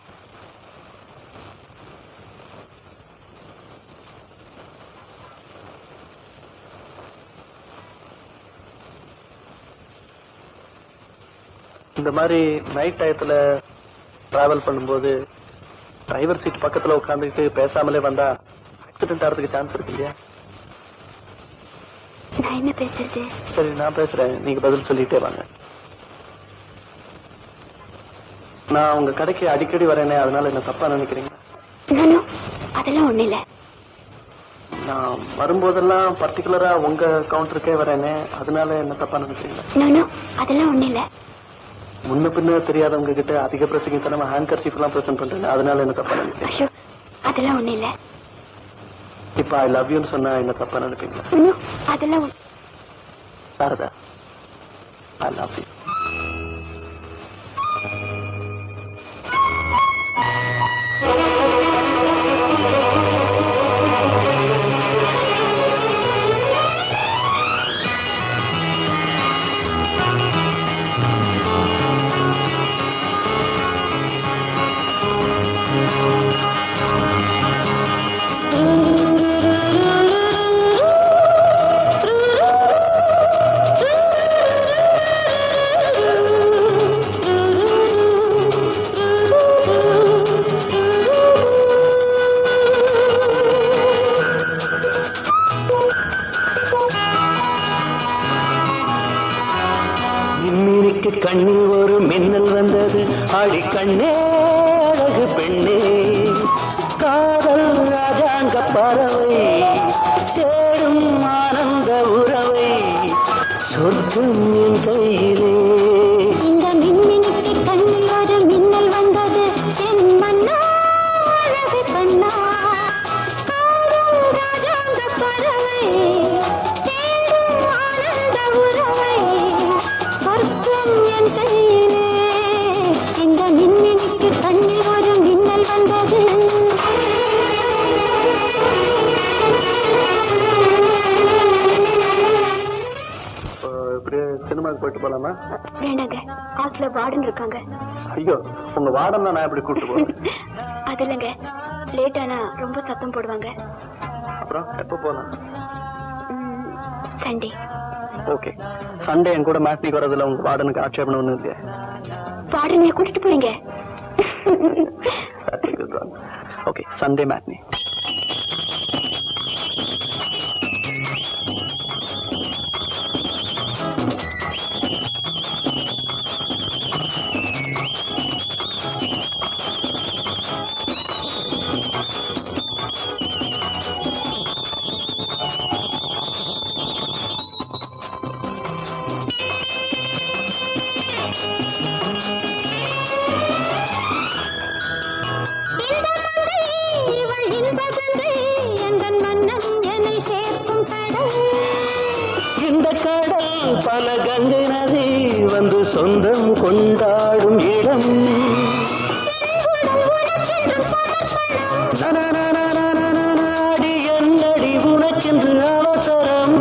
Speaker 2: இந்த மாதிரி நைட் டயத்துல டிராவல் பண்ணும்போது டிரைவர் சீட் பக்கத்துல உட்காந்துக்கிட்டு பேசாமலே வந்தா ஆக்சிடென்ட் ஆகிறதுக்கு சான்ஸ் இருக்கு இல்லையா?
Speaker 5: நான் என்ன பேசுறது?
Speaker 2: சரி, நான் பேசுறேன், நீங்க பதில் சொல்லிட்டே வாங்க. நான் உங்க கடைக்கு அடிக்கடி வரேனே, அதனால என்ன தப்பா நினைக்கிறீங்க?
Speaker 5: நானும் அதெல்லாம் ஒண்ணு இல்ல.
Speaker 2: நான் வரும்போதெல்லாம் பர்டிகுலரா உங்க கவுண்டருக்கே வரேனே, அதனால என்ன தப்பா நினைக்கிறீங்க?
Speaker 5: நானும் அதெல்லாம் ஒண்ணு இல்ல.
Speaker 2: முன்ன பின்ன தெரியாதவங்க கிட்ட அதிக பிரசங்கித்தனமா ஹேண்ட் கர்ச்சீஃப் எல்லாம் பிரசன்ட் பண்றேன், அதனால என்ன தப்பா நினைக்கிறீங்க?
Speaker 5: ஐயோ, அதெல்லாம் ஒண்ணு இல்ல.
Speaker 2: இப்ப ஐ லவ் யூன்னு சொன்னா என்ன தப்பா நினைப்பீங்களா?
Speaker 5: நானும் அதெல்லாம்
Speaker 2: சாரதா, ஐ லவ் யூ. கண்ணில் ஒரு மின்னல் வந்தது, ஆடி கண்ணே அழகு பெண்ணே, காதல் ராஜாங்க பறவை தேடும் ஆனந்த உறவை, சொர்க்கம் என் கையிலே.
Speaker 5: இந்த மின்மினிக்கு கண்ணில் ஒரு மின்னல் வந்தது, என் மன்னா அழகு கண்ணா, காதல் ராஜாங்க பறவை தேடும் ஆனந்த உறவை, சொர்க்கம் என் கையிலே. இந்த மின்மினிக்கு கண்ணில் ஒரு மின்னல் வந்தது.
Speaker 2: சினிமாக்கு போயிட்டு போலாமா?
Speaker 5: வேண்டாங்க, ஹாஸ்டல்ல வார்டன் இருக்காங்க.
Speaker 2: ஐயோ, உங்க வார்டன் நான் எப்படி கூப்பிட்டு போறேன்?
Speaker 5: அது இல்லைங்க, லேட் ஆனா ரொம்ப சத்தம் போடுவாங்க.
Speaker 2: அப்புறம் எப்ப போலாம்?
Speaker 5: சண்டே.
Speaker 2: ஓகே, சண்டே என் கூட மேட்னிக்கு வரதுல உங்க வார்டனுக்கு ஆட்சேபணம் ஒண்ணும் இல்லையா?
Speaker 5: பாடுறீங்க கூட்டிட்டு போறீங்க.
Speaker 2: Okay, Sunday matinee. இந்த கடல் பல கங்கை நதி வந்து சொந்தம் கொண்டாடும் இடம். அடி என்னடி உனக்கென்று அவசரம்.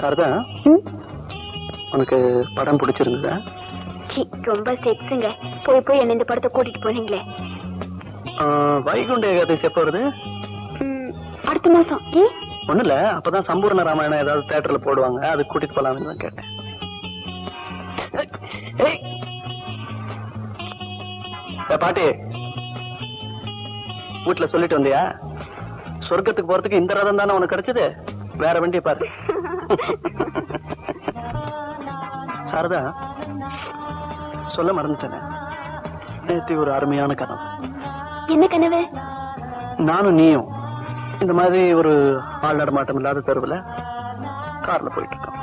Speaker 2: சாரதா, உனக்கு படம் பிடிச்சிருந்ததா?
Speaker 5: ரொம்ப செக்ஸுங்க. போய் போய் என்ன இந்த படத்தை கூட்டிட்டு போனீங்களே.
Speaker 2: வைகுண்ட ஏகாதசி எப்போ வருது?
Speaker 5: அடுத்த மாசம்.
Speaker 2: ஒண்ணு இல்ல, அப்பதான் சம்பூர்ண ராமாயணம் ஏதாவது தியேட்டர்ல போடுவாங்க, அது கூட்டிட்டு போலாம்னு தான் கேட்டேன். பாட்டி, வீட்டுல சொல்லிட்டு வந்தியா? சொர்க்கத்துக்கு போறதுக்கு இந்த ரதம் தானே உனக்கு கிடைச்சது, வேற வண்டியை பாரு. சாரதா, சொல்ல மறந்துட்டேன், நேற்று ஒரு அருமையான கனவு.
Speaker 5: என்ன கனவு?
Speaker 2: நானும் நீயும் இந்த மாதிரி ஒரு ஆள் நடமாட்டம் இல்லாத தெருவில் கார்ல போயிட்டு இருக்கோம்.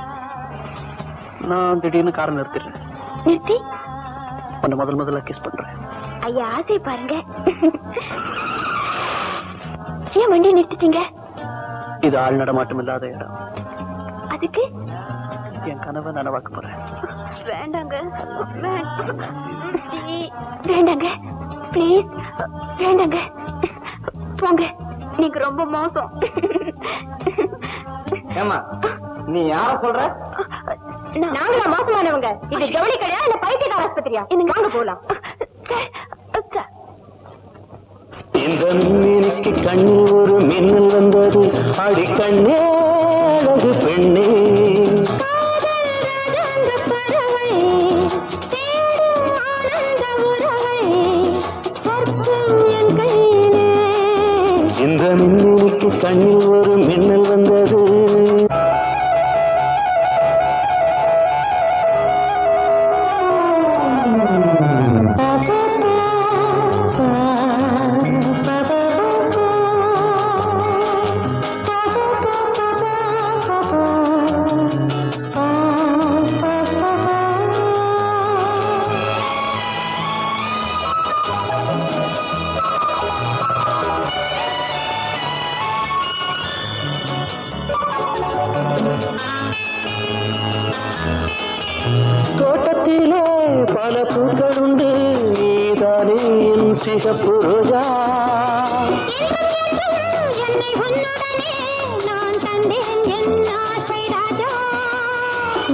Speaker 2: நான் திடீர்னு காரை நிறுத்திடுறேன்.
Speaker 5: நிறுத்தி
Speaker 2: உன்னை முதல்ல கிஸ் பண்றேன்.
Speaker 5: ஐயா, ஆசை பாருங்க. ஏன் வண்டியை நிறுத்திட்டீங்க?
Speaker 2: இது ஆள் நடமாட்டம் இல்லாத இடம்.
Speaker 5: அதுக்கு
Speaker 2: என் கனவை நனவாக்க போறேன்.
Speaker 5: வேண்டாங்க, வேண்டாங்க, பிளீஸ் வேண்டாங்க, போங்க. நீங்க ரொம்ப மோசம்.
Speaker 1: ஏமா, நீ யார சொல்ற?
Speaker 5: நாங்களா மோசமானவங்க? இது ஜவுளி கடையா இல்ல பைத்தியக்கார ஆஸ்பத்திரியா? எனக்கு வாங்க போலாம்.
Speaker 2: இந்த மின்னிக்கு கண்ணில் ஒரு மின்னல் வந்தது, அடி கண்ணே அழகு பெண்ணே. இந்த மின்னிக்கு கண்ணில் ஒரு மின்னல் வந்தது. தோட்டத்திலே பல பூக்கள் உண்டு, நீதானே என் சிகப்பு ரோஜா.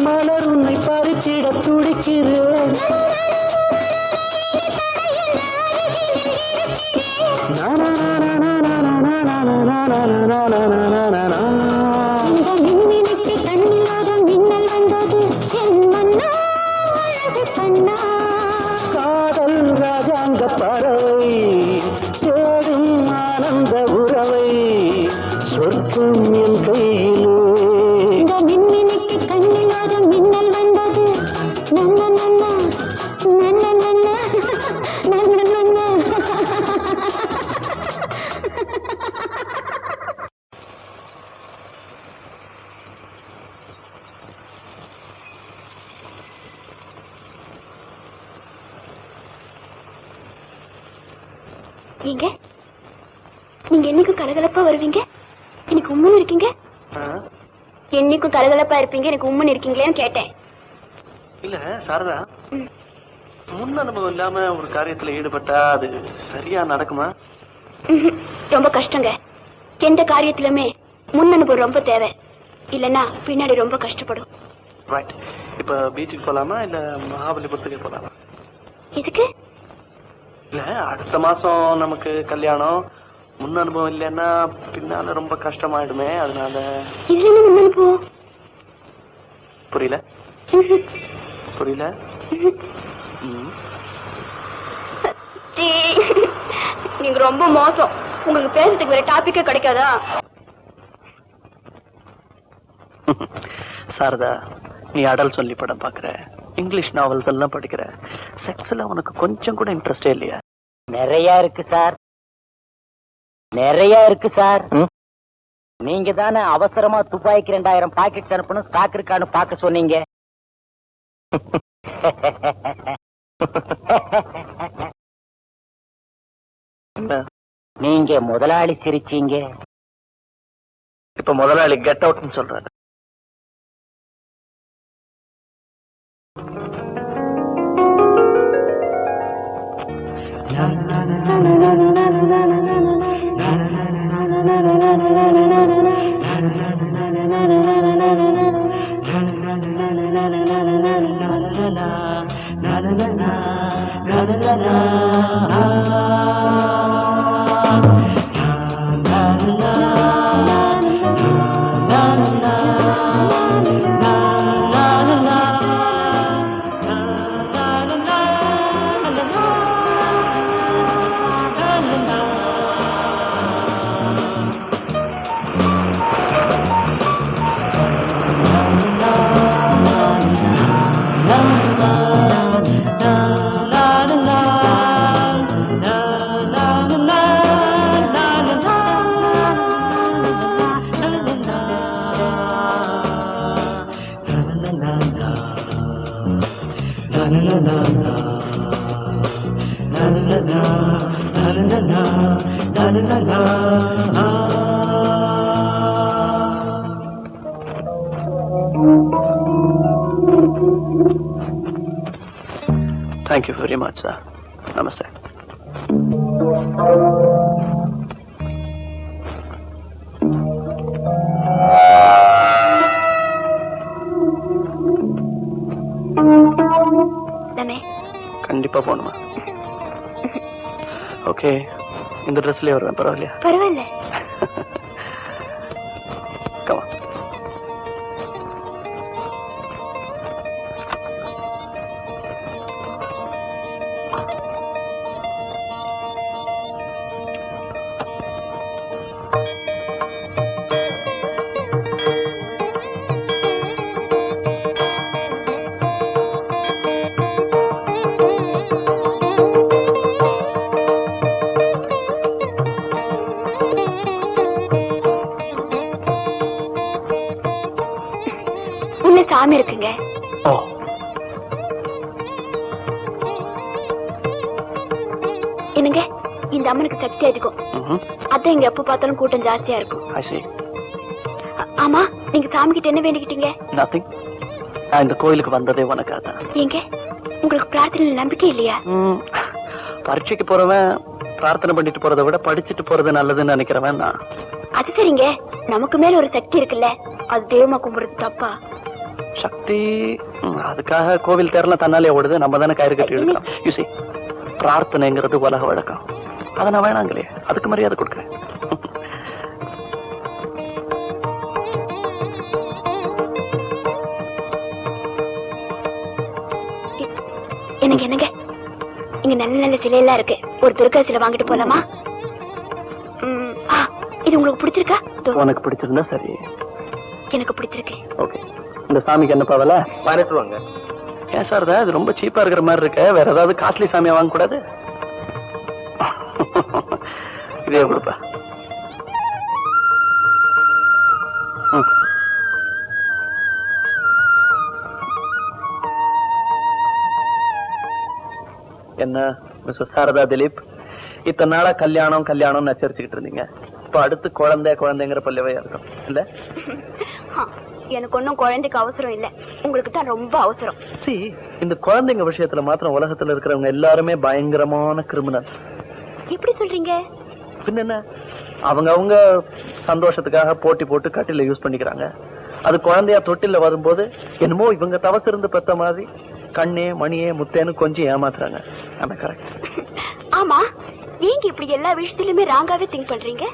Speaker 2: மலர் உன்னை பறிச்சிட துடிக்கிறேன். காதல் ராஜாங்க பறவை தேடும் ஆனந்த உறவை, சொர்க்கம் என் கையிலே.
Speaker 5: இந்த மின்மினிக்கு கண்ணில் ஒரு மின்னல் வந்தது. நன்ன நன்ன நன்ன நன்ன நன்ன நன்ன. நீங்க என்னைக்கும் கலகலப்பா வருவீங்க, எனக்கு உண்மைன்னு இருக்கீங்க. என்னைக்கும் கலகலப்பா இருப்பீங்க, எனக்கு உண்மைன்னு இருக்கீங்களேன்னு கேட்டேன்.
Speaker 2: இல்ல சாரதா, முன் அனுபவம் இல்லாம ஒரு காரியத்துல ஈடுபட்டா அது சரியா நடக்குமா?
Speaker 5: ரொம்ப கஷ்டங்க. எந்த காரியத்திலுமே முன் அனுபவம் ரொம்ப தேவை, இல்லைன்னா பின்னாடி ரொம்ப கஷ்டப்படும்.
Speaker 2: ரைட். இப்ப பீச்சுக்கு போலாமா இல்ல மகாபலிபுரத்துக்கு போலாமா?
Speaker 5: எதுக்கு?
Speaker 2: இல்ல, அடுத்த மாசம் நமக்கு கல்யாணம், முன் அனுபவம் இல்லைன்னா பின்னால ரொம்ப கஷ்டமாயிடுமே, அதனால.
Speaker 5: இதுல என்ன முன் அனுபவம்?
Speaker 2: புரியல புரியல.
Speaker 5: நீங்க ரொம்ப மோசம். உங்களுக்கு பேசுறதுக்கு வேற டாபிக்கே கிடைக்காதா?
Speaker 2: சாரதா, நீ அடல் சொல்லி படம் பாக்குற, இங்கிலீஷ் நாவல்ஸ் எல்லாம் படிக்கிற, செக்ஸ்ல உனக்கு கொஞ்சம் கூட இன்ட்ரெஸ்டே இல்லையா?
Speaker 1: நிறைய இருக்கு சார், நிறைய இருக்கு சார். நீங்க தானே அவசரமா துப்பாய்க்கு 2000 பாக்கெட் அனுப்பணும், ஸ்டாக் இருக்கான்னு பார்க்க சொன்னீங்க. நீங்க முதலாளி சிரிச்சீங்க.
Speaker 2: இப்ப முதலாளி கெட் அவுட்னு சொல்றாரு. Thank you very much, sir. Namaste. கண்டிப்பா போணுமா? ஓகே, இந்த ட்ரெஸ்லயே வருவேன், பரவாயில்லையா?
Speaker 5: பரவாயில்ல.
Speaker 2: Come on.
Speaker 5: சாமி இருக்குங்க. என்னங்க, இந்த அம்மனுக்கு சக்தி அதிகம். அதான் இங்க எப்ப பார்த்தாலும் கூட்டம் ஜாஸ்தியா இருக்கும். ஆமா, நீங்க சாமி கிட்ட என்ன வேண்டிக்கிட்டீங்க?
Speaker 2: Nothing. நான் இந்த கோயிலுக்கு வந்ததே உனக்காக.
Speaker 5: ஏங்க, உங்களுக்கு பிரார்த்தனையில நம்பிக்கை இல்லையா?
Speaker 2: பரீட்சைக்கு போறவன் பிரார்த்தனை பண்ணிட்டு போறதை விட படிச்சுட்டு போறது நல்லதுன்னு நினைக்கிறவன் நான்.
Speaker 5: அது சரிங்க, நமக்கு மேல ஒரு சக்தி இருக்குல்ல, அது தெய்வமா கும்பிடுறது தப்பா?
Speaker 2: சக்தி, அதுக்காக கோவில் தேரலாம் தன்னாலே ஓடுது, நம்ம தானே கயிறு கட்டி எடுக்கலாம். யூசி, பிரார்த்தனைங்கிறது உலக வழக்கம், அதை நான் வேணாங்களே, அதுக்கு மரியாதை கொடுக்குறேன்.
Speaker 5: என்னங்க என்னங்க, இங்க நல்ல நல்ல சிலையெல்லாம் இருக்கு, ஒரு துர்கா சிலை வாங்கிட்டு போலாமா? இது உங்களுக்கு பிடிச்சிருக்கா?
Speaker 2: உனக்கு பிடிச்சிருந்தா சரி.
Speaker 5: எனக்கு பிடிச்சிருக்கு.
Speaker 2: ஓகே, இந்த சாமிக்கு என்ன பாவல?
Speaker 4: 18 ரூபாங்க.
Speaker 2: ஏன் சார், இது ரொம்ப சீப்பா இருக்கிற மாதிரி இருக்கு, வேற ஏதாவது காஸ்ட்லி சாமியா வாங்க கூடாது? இதே கொடுப்பா. என்ன மிஸ்டர் சாரதா திலீப், இத்தனை நாளா கல்யாணம் கல்யாணம் நச்சரிச்சுக்கிட்டு இருந்தீங்க, இப்ப அடுத்து குழந்தை குழந்தைங்கிற பல்லவே இருக்கும் இல்ல?
Speaker 5: எனக்கு ஒன்னும் குழந்தைக்கு அவசரம் இல்ல, உங்களுக்கு தான் ரொம்ப அவசரம்.
Speaker 2: சி, இந்த குழந்தைங்க விஷயத்துல மாத்திரம் உலகத்துல இருக்கிறவங்க எல்லாருமே பயங்கரமான கிரிமினல்ஸ்.
Speaker 5: எப்படி சொல்றீங்க?
Speaker 2: பின்ன என்ன, அவங்க சந்தோஷத்துக்காக போட்டி போட்டு கட்டில யூஸ் பண்ணிக்கிறாங்க. அது குழந்தையா தொட்டில வரும்போது என்னமோ இவங்க தவசு இருந்து பெத்த மாதிரி கண்ணே மணியே முத்தேன்னு கொஞ்சம் ஏமாத்துறாங்க. கரெக்ட்?
Speaker 5: ஆமா, ஏங்க இப்படி எல்லா விஷயத்திலுமே ராங்காவே திங்க் பண்றீங்க?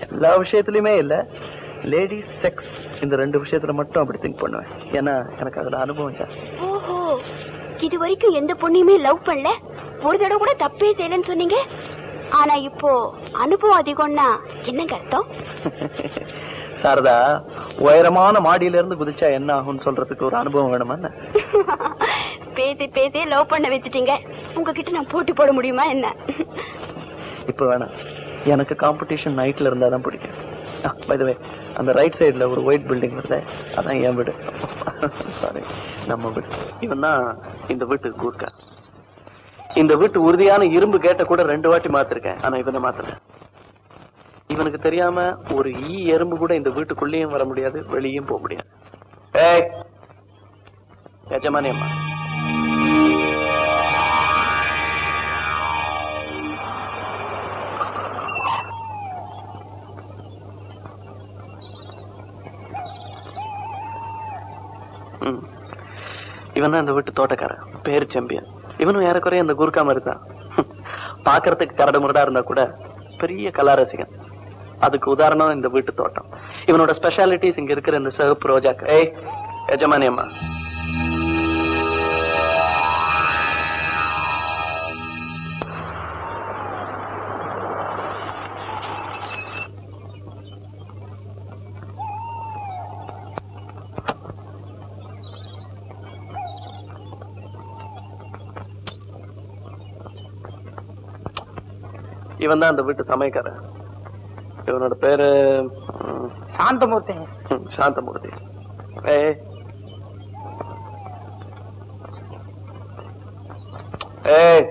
Speaker 2: எல்லா விஷயத்திலுமே இல்ல, லேடிஸ் செக்ஸ் இந்த 2 விஷயத்துல மட்டும் அப்படி திங்க் பண்ணுவேன். ஏன்னா எனக்கு அதுல அனுபவம் ஜாஸ்தி.
Speaker 5: ஓஹோ, இது வரைக்கும் எந்த பொண்ணையுமே லவ் பண்ணல, ஒரு தடவை கூட தப்பே செய்யலன்னு சொன்னீங்க. ஆனா இப்போ அனுபவம் அதிகம்னா என்னங்க அர்த்தம்?
Speaker 2: சாரதா, உயரமான மாடியில இருந்து குதிச்சா என்ன ஆகும்னு சொல்றதுக்கு ஒரு அனுபவம் வேணுமா?
Speaker 5: பேசி பேசி லவ் பண்ண வச்சுட்டீங்க. உங்ககிட்ட நான் போட்டி போட முடியுமா என்ன?
Speaker 2: இப்ப வேணாம், எனக்கு காம்படிஷன் நைட்ல இருந்தா தான் பிடிக்கும். பை தி வே, அந்த ரைட் சைடுல ஒரு ஒயிட் பில்டிங் வருது, அதான் என் வீடு. சாரி, நம்ம வீடு. இவன் தான் இந்த வீட்டுக்கு கூர்க்கா. இந்த வீட்டு உறுதியான இரும்பு கேட்ட கூட 2 வாட்டி மாத்திருக்கேன், ஆனா இவனை மாத்தல. இவனுக்கு தெரியாம ஒரு எறும்பு கூட இந்த வீட்டுக்குள்ளேயும் வர முடியாது, வெளியும் போக முடியாது. ஏய் எஜமானி அம்மா, இவன் தான் இந்த வீட்டு தோட்டக்காரன், பேரு செம்பியன். இவனும் ஏறக்குறைய அந்த குர்கா மாதிரி தான். பாக்குறதுக்கு கரடு முரடா இருந்தா கூட பெரிய கலாரசிகன். அதுக்கு உதாரணம் இந்த வீட்டு தோட்டம். இவனோட ஸ்பெஷாலிட்டிஸ் இங்க இருக்கிற இந்த சிவப்பு ரோஜாக்கு. ஏய் எஜமானி அம்மா, இவன் தான் அந்த வீட்டு சமயக்காரன். இவனோட பேரு
Speaker 1: சாந்தமூர்த்தி.
Speaker 2: சாந்தமூர்த்தி. ஏய் ஏய்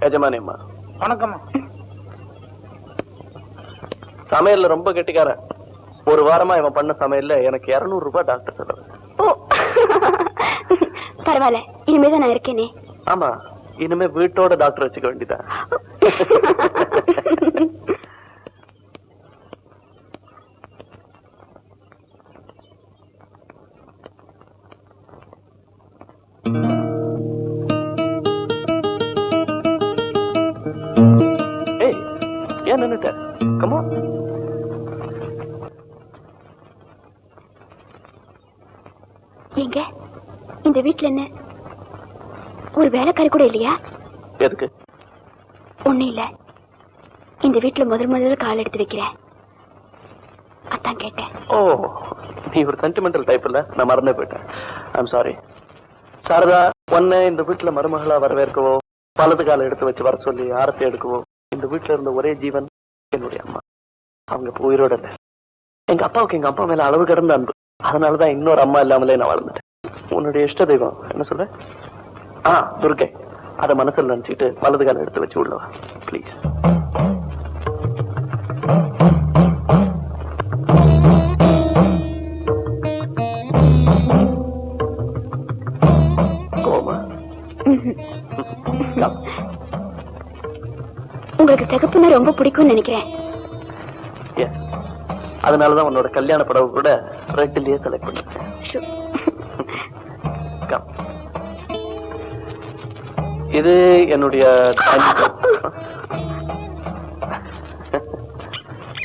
Speaker 2: எஜமானி அம்மா,
Speaker 1: வணக்கம்மா.
Speaker 2: சமையல்ல ரொம்ப கெட்டிக்காரன். ஒரு வாரமா இவன் பண்ண சமையல்ல எனக்கு 200 ரூபாய் டாக்டர் செலவு.
Speaker 5: ஓ, பரவாயில்ல, இனிமேதான் நான் இருக்கேனே.
Speaker 2: ஆமா, இனிமே வீட்டோட டாக்டர் வச்சுக்க வேண்டியதான். ஏய், ஏன் நின்னுட்ட? Come on.
Speaker 5: எங்க இந்த வீட்டுல என்ன ஒரு வேலைக்காரி கூட இல்லையா?
Speaker 2: எதுக்கு?
Speaker 5: ஒண்ணும் இல்ல, இந்த வீட்டுல முதல்ல கால் எடுத்து வைக்கிறேன், அதான் கேட்டேன்.
Speaker 2: ஓ, நீ ஒரு சென்டிமெண்டல் டைப் இல்ல, நான் மறந்தே போயிட்டேன். I'm sorry. சாரதா, உன்னை இந்த வீட்டுல மருமகளா வரவேற்கவோ, வலது காலை எடுத்து வச்சு வர சொல்லி ஆரத்தி எடுக்கவோ இந்த வீட்டுல இருந்த ஒரே ஜீவன் என்னுடைய அம்மா. அவங்க இப்ப உயிரோட இல்ல. எங்க அப்பாவுக்கு எங்க அப்பா மேல அளவு கடந்த அன்பு. அதனாலதான் இன்னொரு அம்மா இல்லாமலே நான் வாழ்ந்துட்டேன். உன்னுடைய இஷ்ட தெய்வம் என்ன சொல்ற? துர்கை. அத மனசுல நினைச்சிட்டு வலது காலை எடுத்து வச்சு உள்ளவா ப்ளீஸ். கோமா,
Speaker 5: உங்களுக்கு சிகப்புன்னா ரொம்ப பிடிக்கும்னு நினைக்கிறேன்.
Speaker 2: அதனாலதான் உன்னோட கல்யாண படவு கூட ரெட்லயே செலக்ட் பண்ணிருக்கேன். இது என்னுடைய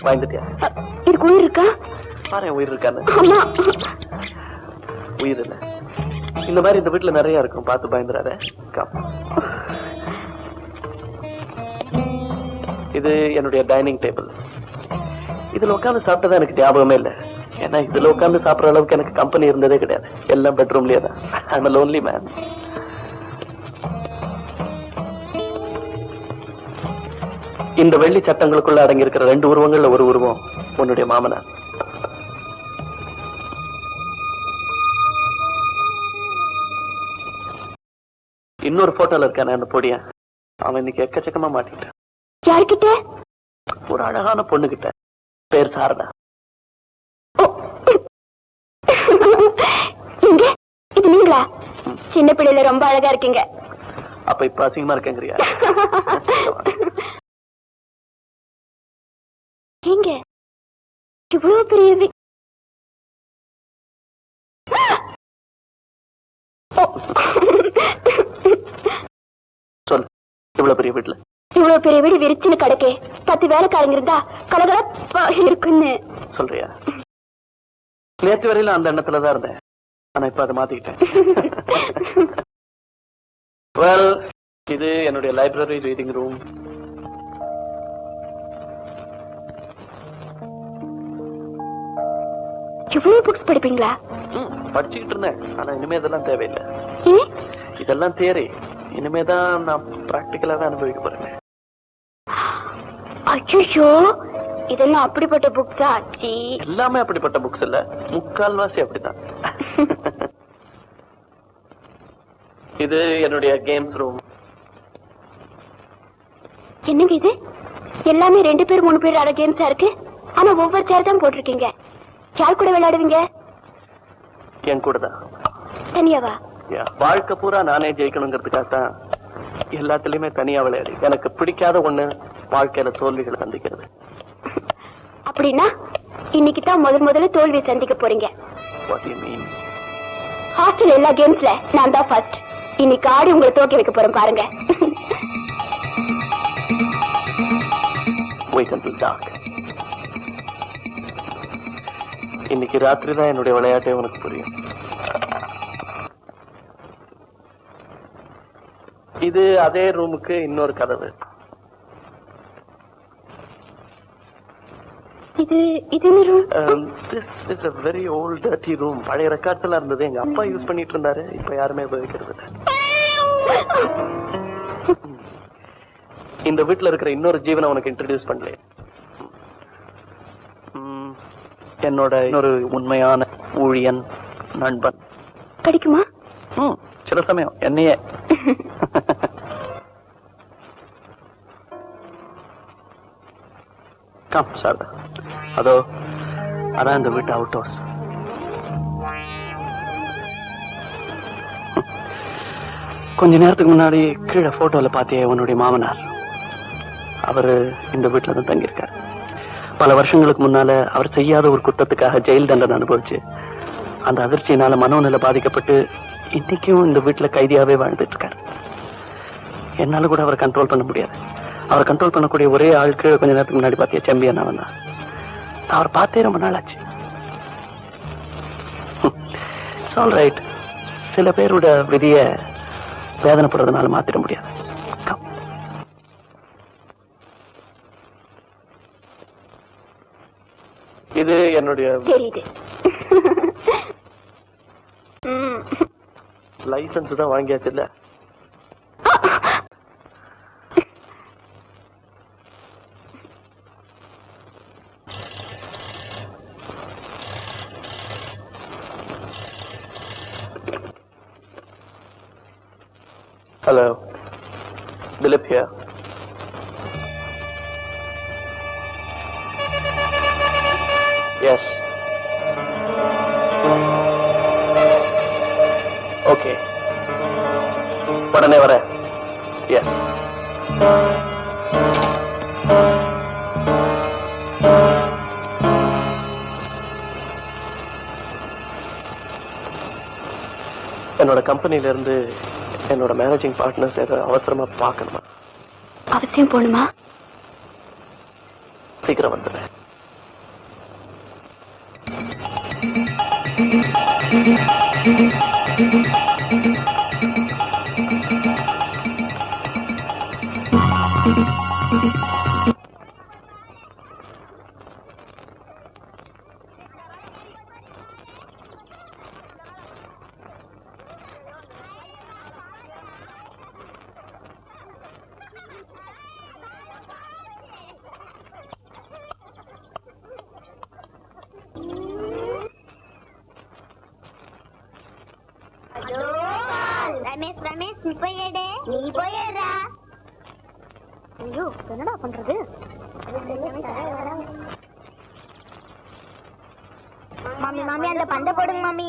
Speaker 2: வாய்ந்துட்டியா?
Speaker 5: இதுக்கு உயிர் இருக்கா?
Speaker 2: பாரு, உயிர் இருக்கான்னு.
Speaker 5: ஆமா,
Speaker 2: உயிர் இல்ல. இந்த மாதிரி இந்த வீட்டுல நிறைய இருக்கும், பார்த்து பயந்துடாத. இது என்னுடைய டைனிங் டேபிள். இதுல உட்காந்து சாப்பிட்டதா எனக்கு ஞாபகமே இல்லை. ஏன்னா இதுல உட்காந்து சாப்பிடுற அளவுக்கு எனக்கு கம்பெனி இருந்ததே கிடையாது. எல்லாம் பெட்ரூம்லயே தான். I'm a lonely man. இந்த வெள்ளி சட்டங்களுக்குள்ள அடங்கி இருக்கிற 2 உருவங்கள்ல ஒரு உருவம் உன்னுடைய மாமனார். இன்னொரு போட்டோல இருக்கான அந்த பொடியா, அவன் இன்னைக்கு எக்கச்சக்கமா மாட்டிக்கிட்டான்.
Speaker 5: யார்கிட்ட?
Speaker 2: ஒரு அழகான பொண்ணு கிட்ட, பேர் சாரதா.
Speaker 5: இங்க இது நீங்களா? சின்ன பிள்ளைல ரொம்ப அழகா இருக்கீங்க.
Speaker 2: அப்ப இப்ப அசிங்கமா இருக்கேங்கிறியா?
Speaker 5: எங்க இவ்வளவு பெரிய
Speaker 2: சொல்லு, இவ்வளவு பெரிய வீட்டுல
Speaker 5: இவ்வளவு பெரிய வீடு விரிச்சுன்னு கிடக்கே 10 வேலைக்காரங்க இருந்தா கலகலப்பா இருக்குன்னு
Speaker 2: சொல்றியா? நேற்று வரையில அந்த எண்ணத்துலதான் இருந்தேன். ஆனா இப்ப அதை மாத்திக்கிட்டேன். வெல், இது என்னுடைய லைப்ரரி ரீடிங் ரூம்.
Speaker 5: இவ்வளவு புக்ஸ் படிப்பீங்களா?
Speaker 2: படிச்சுக்கிட்டு இருந்தேன். ஆனா இனிமே இதெல்லாம் தேவையில்லை. இதெல்லாம் தியரி. இனிமேதான் நான் பிராக்டிக்கலா தான் அனுபவிக்க போறேன்.
Speaker 5: ஐயோ, இதெல்லாம் அப்படிப்பட்ட புக்ஸா?
Speaker 2: எல்லாமே அப்படிப்பட்ட புக்ஸ் இல்ல, முக்கால்வாசி அப்படிதான். இது என்னுடைய கேம்ஸ் ரூம்.
Speaker 5: என்னங்க இது? எல்லாமே 2 பேர் 3 பேர் ஆட கேம்ஸா இருக்கு. ஆனா ஒவ்வொரு சேர் தான் போட்டிருக்கீங்க. யார் கூட விளையாடுவீங்க?
Speaker 2: என் கூட தான்.
Speaker 5: தனியாவா?
Speaker 2: வாழ்க்கை பூரா நானே ஜெயிக்கணுங்கிறதுக்காக தான் எல்லாத்துலயுமே தனியா விளையாடி. எனக்கு பிடிக்காத ஒண்ணு வாழ்க்கையில தோல்விகளை சந்திக்கிறது.
Speaker 5: அப்படின்னா இன்னைக்கு தான் முதல்ல தோல்வியை சந்திக்க போறீங்க.
Speaker 2: What do you mean?
Speaker 5: Hostel எல்லா கேம்ஸ்ல நான் தான் ஃபர்ஸ்ட். இன்னைக்கு ஆடி உங்களை தோக்கி வைக்க போறேன் பாருங்க.
Speaker 2: Wait until dark. இன்னைக்கு ராத்திரி தான் என்னுடைய விளையாட்டே உனக்கு புரியும். இது அதே ரூமுக்கு இன்னொரு கதவு.
Speaker 5: இது என்ன room?
Speaker 2: This is a very old dirty room. பழைய ரெக்கார்ட்ஸ் எல்லாம் இருந்தது. எங்க அப்பா யூஸ் பண்ணிட்டு இருந்தாரு. இப்ப யாருமே உபயோகிக்கிறது இல்லை. இந்த வீட்டுல இருக்கிற இன்னொரு ஜீவனை உனக்கு இன்ட்ரோடியூஸ் பண்ணல. என்னோட இன்னொரு உண்மையான ஊழியன், நண்பன்.
Speaker 5: கிடைக்குமா?
Speaker 2: சில சமயம் என்னையே. கம் சாரதா, அதோ அதான் இந்த வீட்டு அவுட் ஹவுஸ். கொஞ்ச நேரத்துக்கு முன்னாடி கீழே போட்டோல பாத்தியே உன்னுடைய மாமனார். அவரு இந்த வீட்டுல தான் தங்கியிருக்காரு. பல வருஷங்களுக்கு முன்னால அவர் செய்யாத ஒரு குற்றத்துக்காக ஜெயில் தண்டனை அனுபவிச்சு அந்த அதிர்ச்சியினால மனோநிலை பாதிக்கப்பட்டு இன்னைக்கும் இந்த வீட்டுல கைதியாவே வாழ்ந்துட்டு இருக்காரு. என்னால கூட அவரை கண்ட்ரோல் பண்ண முடியாது. அவரை கண்ட்ரோல் பண்ணக்கூடிய ஒரே ஆளுக்கு கொஞ்ச நேரத்துக்கு முன்னாடி பாத்திய செம்பியன் அவன் தான். நான் அவரை பார்த்தே ரொம்ப நாள் ஆச்சு. It's all right. சில பேரோட விதிய வேதனைப்படுறதுனால மாத்திர முடியாது. இது என்னுடைய லைசன்ஸ் தான் வாங்கியாச்சு இல்ல? Hello, Dilip here. Yes. Okay. உடனே வர. Yes. என்னோட கம்பெனில இருந்து என்னோட மேனேஜிங் பார்ட்னர்ஸ் ஏதாவது அவசரமா பார்க்கணுமா?
Speaker 5: அவசியம் போகணுமா?
Speaker 2: சீக்கிரம் வந்துடுறேன்.
Speaker 5: ரமேஷ் நீ போயேடா. ஐயோ, என்னடா பண்றது? மாமி அந்த பந்தை போடுங்க மாமி.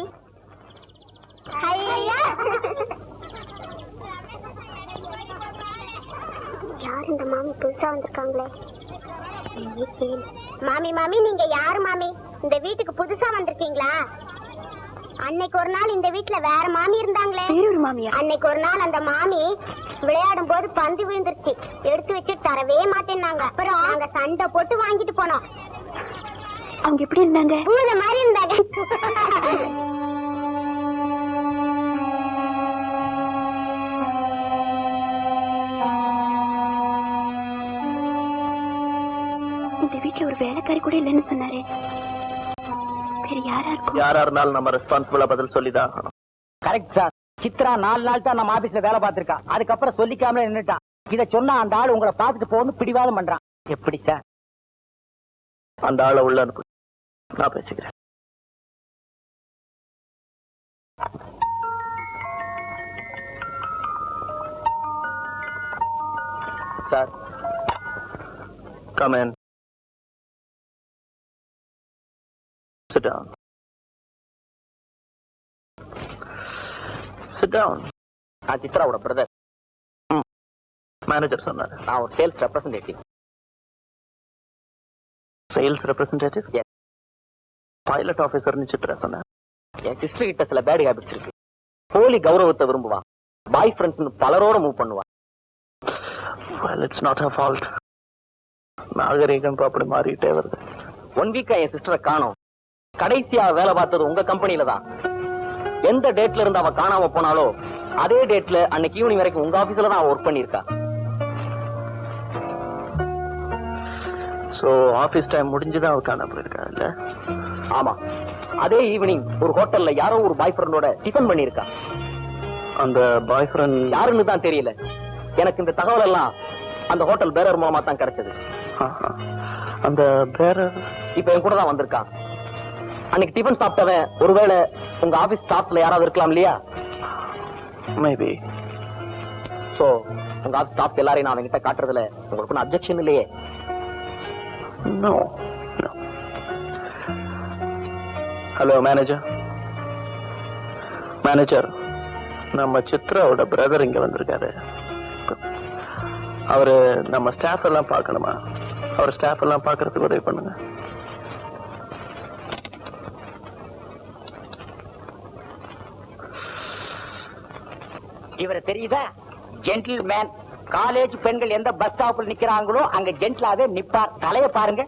Speaker 5: யார் இந்த மாமி புதுசா வந்திருக்காங்களே? மாமி நீங்க யாரு மாமி? இந்த வீட்டுக்கு புதுசா வந்திருக்கீங்களா? அன்னைக்கு ஒரு நாள் இந்த வீட்ல வேற மாமி இருந்தாங்களே. ஒரு மாமியா? அன்னைக்கு ஒரு நாள் அந்த மாமி விளையாடும் போது பந்து விழுந்துருச்சு. எடுத்து வச்சு தரவே மாட்டேன்னாங்க. அப்புறம் நாங்க சண்டை போட்டு வாங்கிட்டு போனோம். அவங்க எப்படி இருந்தாங்க? பூத மாதிரி இருந்தாங்க. இந்த வீட்ல ஒரு வேலைக்காரி கூட இல்லைன்னு சொன்னாரு.
Speaker 2: யாரா இருந்தாலும் நம்ம ரெஸ்பான்சிபிளா பதில் சொல்லிதான் ஆகணும்.
Speaker 1: Correct sir. சித்ரா 4 நாள் தான் நம்ம ஆபீஸ்ல வேலை பார்த்திருக்கா. அதுக்கப்புறம் சொல்லிக்காம நின்னுட்டான். இத சொன்னா அந்த ஆளு உங்களை பார்த்துட்டு போகணும் பிடிவாதம் பண்றான். எப்படி சார்?
Speaker 2: அந்த ஆளை உள்ள அனுப்பு, நான் பேசிக்கிறேன். Sir, come in. Sit down. Sit down.
Speaker 4: நான் சித்ராவோட பிரதர்.
Speaker 2: மேனேஜர் சொன்னாரு.
Speaker 4: நான் ஒரு sales representative.
Speaker 2: Sales representative?
Speaker 4: Yes.
Speaker 2: Pilot ஆபீசர்னு சித்ரா சொன்னேன்.
Speaker 4: என் சிஸ்டர் கிட்ட சில பேட் ஹேபிட்ஸ் இருக்கு. போலி கௌரவத்தை விரும்புவான். பாய் ஃப்ரெண்ட்ஸ் பலரோட மூவ் பண்ணுவான்.
Speaker 2: Well, it's not her fault. நாகரீகம் அப்படி மாறிட்டே வருது.
Speaker 4: 1 வீக்கா என் சிஸ்டரை காணோம். கடைசியா வேலை பார்த்தது உங்க கம்பெனில தான். எந்த டேட்ல இருந்து அவ காணாம போனாலோ அதே டேட்ல அன்னைக்கு ஈவினிங் வரைக்கும் உங்க ஆபீஸ்ல தான் அவ ஒர்க் பண்ணிருக்கா.
Speaker 2: சோ ஆபீஸ் டைம் முடிஞ்சுதான் அவ காணாம போயிருக்கா இல்ல?
Speaker 4: ஆமா, அதே ஈவினிங் ஒரு ஹோட்டல்ல யாரோ ஒரு பாய் ஃப்ரெண்டோட டிஃபன் பண்ணிருக்கா.
Speaker 2: அந்த பாய் ஃப்ரெண்ட்
Speaker 4: யாருன்னு தான் தெரியல. எனக்கு இந்த தகவல் எல்லாம் அந்த ஹோட்டல் பேரர் மூலமா தான் கிடைச்சது.
Speaker 2: அந்த பேரர்
Speaker 4: இப்ப என் கூட தான் வந்திருக்கான். அன்னைக்கு டிஃபன் சாப்பிட்டவன் ஒருவேளை உங்க ஆபீஸ் ஸ்டாஃப்ல யாராவது இருக்கலாம் இல்லையா?
Speaker 2: மேபி.
Speaker 4: சோ உங்க ஆபீஸ் ஸ்டாஃப் எல்லாரையும் நான் அவங்கிட்ட காட்டுறதுல உங்களுக்கு அப்ஜெக்ஷன் இல்லையே?
Speaker 2: நோ. Hello manager. மேனேஜர், நம்ம சித்ராவோட பிரதர் இங்க வந்திருக்காரு. அவரு நம்ம ஸ்டாஃப் எல்லாம் பார்க்கணுமா? அவர் ஸ்டாஃப் எல்லாம் பார்க்கறதுக்கு உதவி பண்ணுங்க.
Speaker 1: இவரை தெரியுதா? ஜென்டில்மேன். காலேஜ் பெண்கள் எந்த பஸ் ஸ்டாப்ல நிக்கிறாங்களோ அங்க ஜென்டிலாவே நிப்பார். தலைய பாருங்க.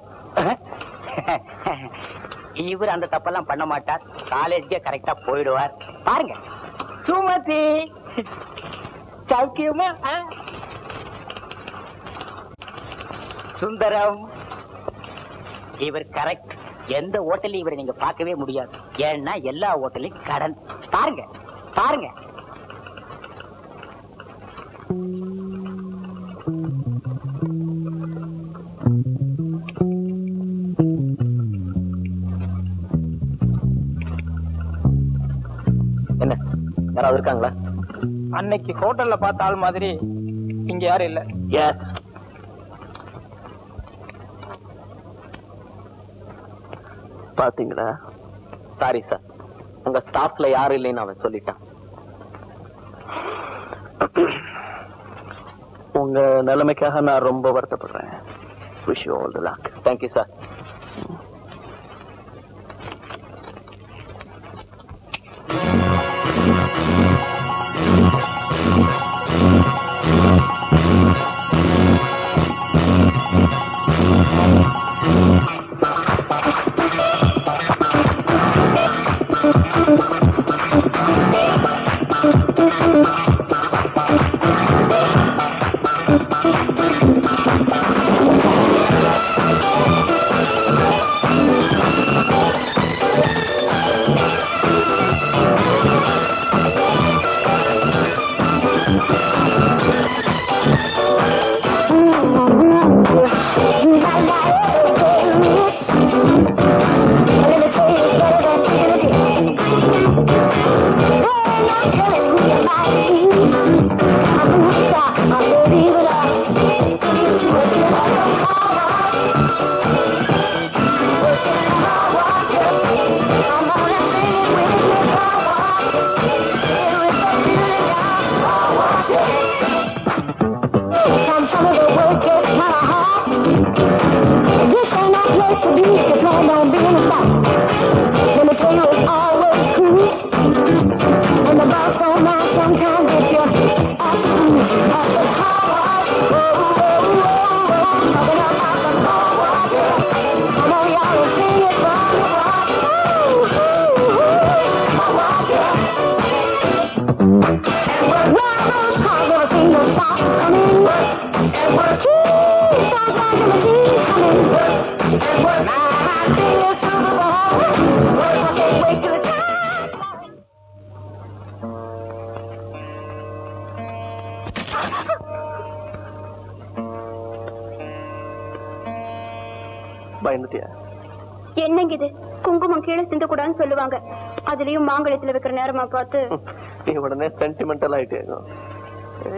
Speaker 1: இவர் அந்த தப்பெல்லாம் பண்ண மாட்டார். காலேஜ்க்கே கரெக்டா போயிடுவார். பாருங்க. சுமதி சௌக்கியமா? சுந்தரம். இவர் கரெக்ட். எந்த ஹோட்டலையும் இவரை நீங்க பார்க்கவே முடியாது. ஏன்னா எல்லா ஹோட்டலையும் கடன். பாருங்க பாருங்க.
Speaker 4: என்ன யாராவது இருக்காங்களா?
Speaker 6: அன்னைக்கு ஹோட்டல்ல பார்த்த ஆள் மாதிரி இங்க யாரும் இல்ல.
Speaker 2: எஸ். பாத்தீங்களா?
Speaker 4: சாரி சார், உங்க ஸ்டாஃப்ல யாரும் இல்லைன்னு அவன் சொல்லிட்டான்.
Speaker 2: உங்க நிலைமைக்காக நான் ரொம்ப வருத்தப்படுறேன். Wish you all the luck.
Speaker 4: Thank you, sir.
Speaker 2: பயந்துட்டியா?
Speaker 5: என்னங்க இது, குங்குமம் கீழே சிந்த கூடாதுன்னு சொல்லுவாங்க. அதுலயும் மாங்கல்யத்துல வைக்கிற நேரமா பார்த்து
Speaker 2: நீ உடனே சென்டிமெண்டல் ஆயிட்டே.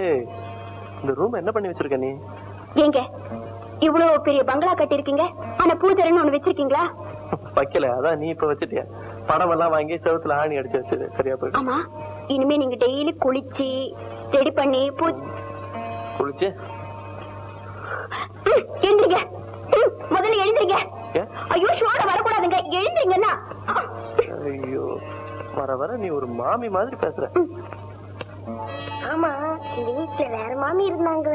Speaker 2: ஏய், இந்த ரூம் என்ன பண்ணி வச்சிருக்க நீ?
Speaker 5: ஏங்க இவ்வளவு பெரிய பங்களா கட்டி இருக்கீங்க, ஆனா பூஜைன்னு ஒண்ணு வச்சிருக்கீங்களா?
Speaker 2: வைக்கல, அதான் நீ இப்ப வச்சிட்டியா? படம் எல்லாம் வாங்கி செவத்துல ஆணி அடிச்சு வச்சது சரியா போயிட்டு.
Speaker 5: ஆமா, இனிமே நீங்க டெய்லி குளிச்சு ரெடி பண்ணி
Speaker 2: குளிச்சு
Speaker 5: எழுந்திரிங்க. முதல்ல எழுந்திரிங்க. ஐயோ ஷோட வரக்கூடாதுங்க, எழுந்திரிங்கன்னா.
Speaker 2: ஐயோ, வர வர நீ ஒரு மாமி மாதிரி பேசுற.
Speaker 7: ஆமா, இந்த வீட்டுல வேற மாமி இருந்தாங்க.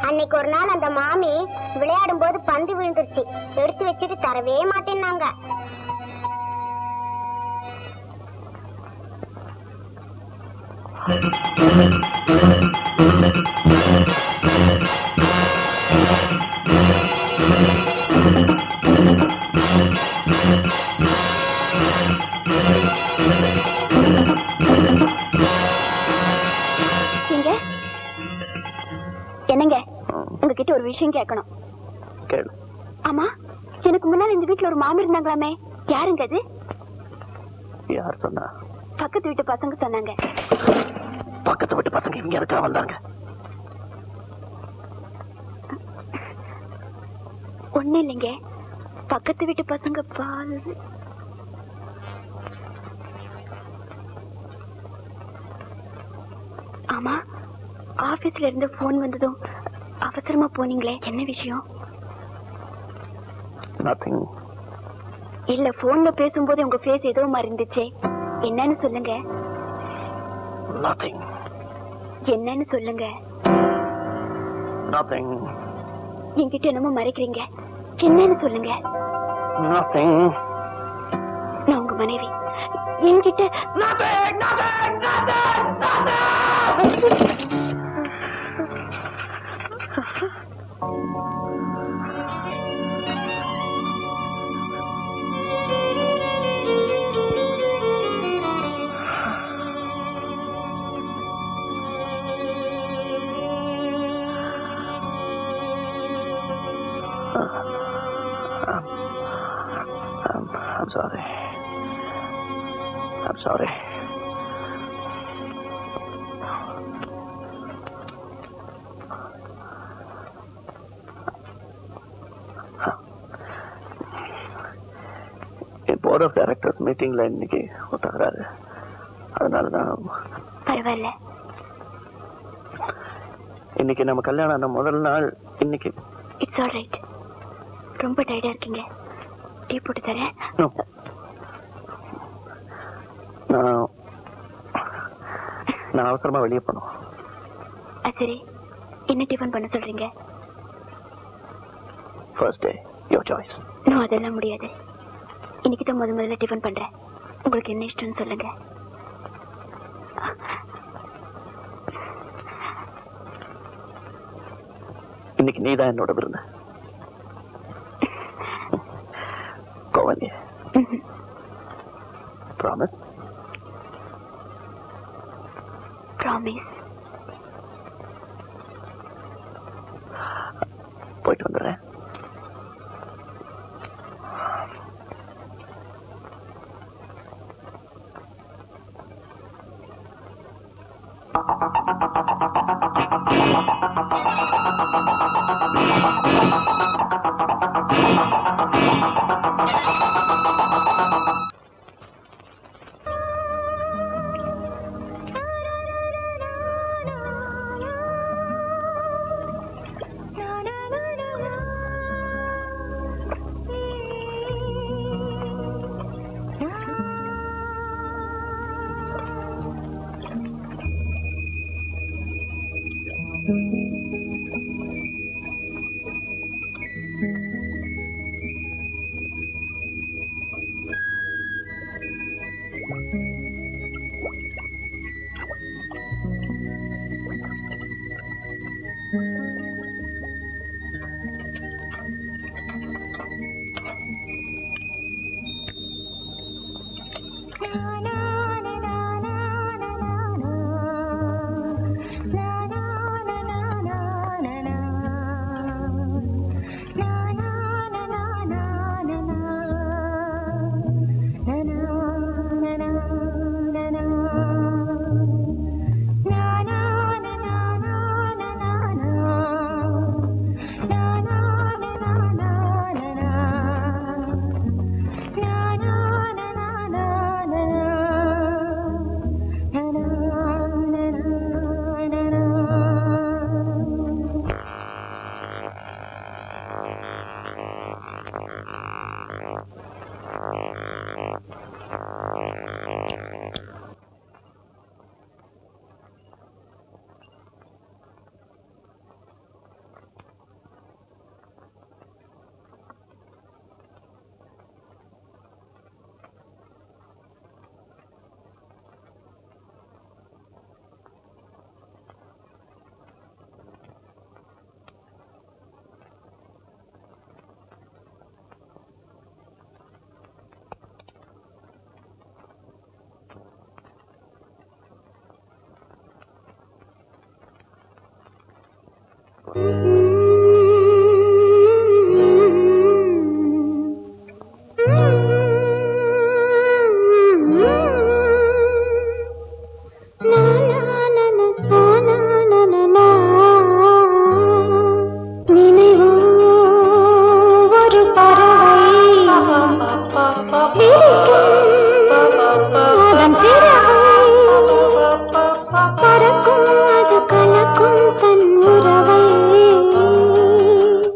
Speaker 7: அன்னைக்கு ஒரு நாள் அந்த மாமி விளையாடும் போது பந்து விழுந்துருச்சு, எடுத்து வச்சுட்டு தரவே மாட்டேன்னாங்க.
Speaker 5: என்னங்க, உங்ககிட்ட ஒரு விஷயம் கேட்கணும்.
Speaker 2: கேளு.
Speaker 5: ஆமா, எனக்கு முன்னால இந்த வீட்டுல ஒரு மாமி இருந்தாங்களாமே, யாருங்க அது?
Speaker 2: யார் சொன்னா?
Speaker 5: பக்கத்து வீட்டு பசங்க சொன்னாங்க.
Speaker 2: பக்கத்து வீட்டு பசங்க இங்க இருக்கா வந்தாங்க?
Speaker 5: ஒண்ணு இல்லைங்க, பக்கத்து வீட்டு பசங்க பால். ஆமா, ஆபீஸ்ல இருந்து போன் வந்ததும் அவசரமா போனீங்களே, என்ன விஷயம்?
Speaker 2: நதிங்.
Speaker 5: இல்ல, போன்ல பேசும்போது உங்க ஃபேஸ் ஏதோ மாதிரி இருந்துச்சே, என்னன்னு சொல்லுங்க.
Speaker 2: நதிங்.
Speaker 5: என்னன்னு சொல்லுங்க.
Speaker 2: நதிங்.
Speaker 5: என்கிட்ட என்னமோ மறைக்கிறீங்க, என்னன்னு சொல்லுங்க.
Speaker 2: நதிங்.
Speaker 5: நான் உங்க மனைவி, என்கிட்ட
Speaker 2: I'm sorry. I'm sorry. Board of directors மீட்டிங்ல இன்னைக்கு ஒத்துக்கிறாரு, அதனாலதான்.
Speaker 5: பரவாயில்ல.
Speaker 2: இன்னைக்கு நம்ம கல்யாணம் முதல் நாள். இன்னைக்கு
Speaker 5: இட்ஸ் ஆல் ரைட். ரொம்ப டயர்டா இருக்கீங்க, டீ போட்டு தரேன்.
Speaker 2: நான் அவசரமா வெளியே போனோம்.
Speaker 5: சரி, என்ன டிஃபன் பண்ண சொல்றீங்க?
Speaker 2: First day your choice.
Speaker 5: No, அதெல்லாம் முடியாது. இன்னைக்கு தான் முதல்ல டிஃபன் பண்றேன். உங்களுக்கு என்ன இஷ்டம்னு சொல்லுங்க.
Speaker 2: இன்னைக்கு நீதான் என்னோட விருந்த. கோவலி. ப்ராமிஸ்?
Speaker 5: ப்ராமிஸ்.
Speaker 2: போயிட்டு வந்துடுறேன்.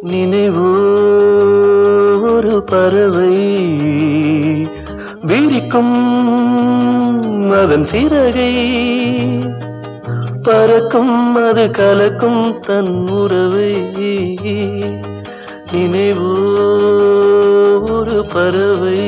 Speaker 2: நினைவோ ஒரு பறவை விரிக்கும் அதன் சிறகை பறக்கும் அது கலக்கும் தன் உறவை நினைவோ ஒரு பறவை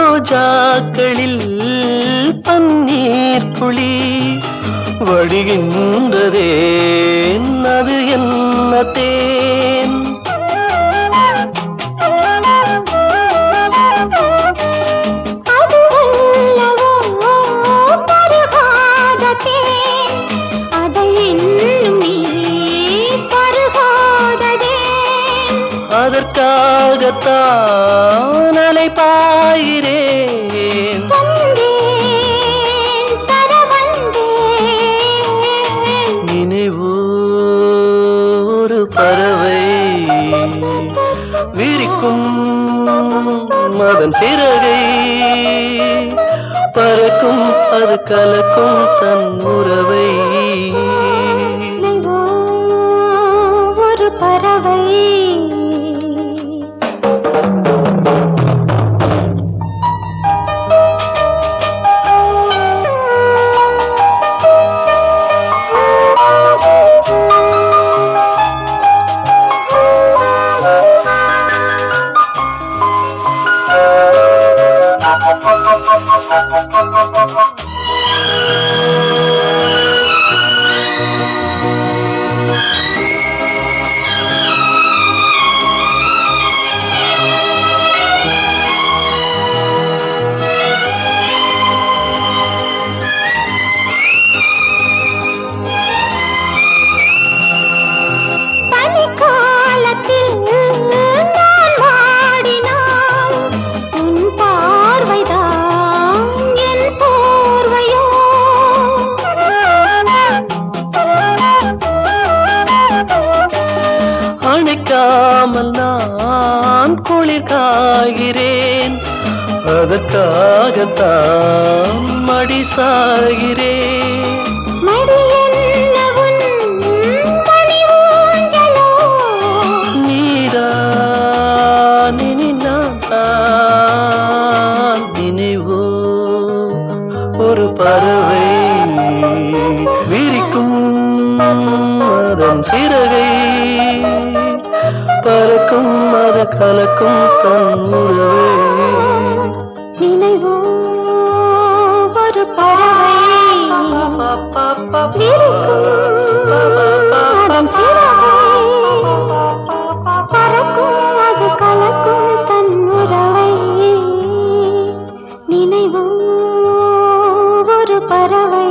Speaker 2: ரோஜாக்களில் பன்னீர் புளி வடிகின்றதே அது என்ன தேன் அதற்காகத்தான் அலைபாயிரேன் நினைவோ ஒரு பறவை விரிக்கும் அதன் சிறகை பறக்கும் அது கலக்கும் தன் உறவை
Speaker 7: ஒரு பறவை
Speaker 2: அணைக்காமல் நான் குளிர் காகிறேன் அதற்காகத்தான் மடி சாகிறேன். நீதான் இனி நான் தான். நினைவோ ஒரு பறவை விரிக்கும் அதன் சிறகை, பறக்கும் அது கலக்கும் தன் உறவை.
Speaker 7: நினைவோ ஒரு பறவை அதன் சிறகை, பறக்கும் அது கலக்கும் தன் உறவை. நினைவோ ஒரு பறவை.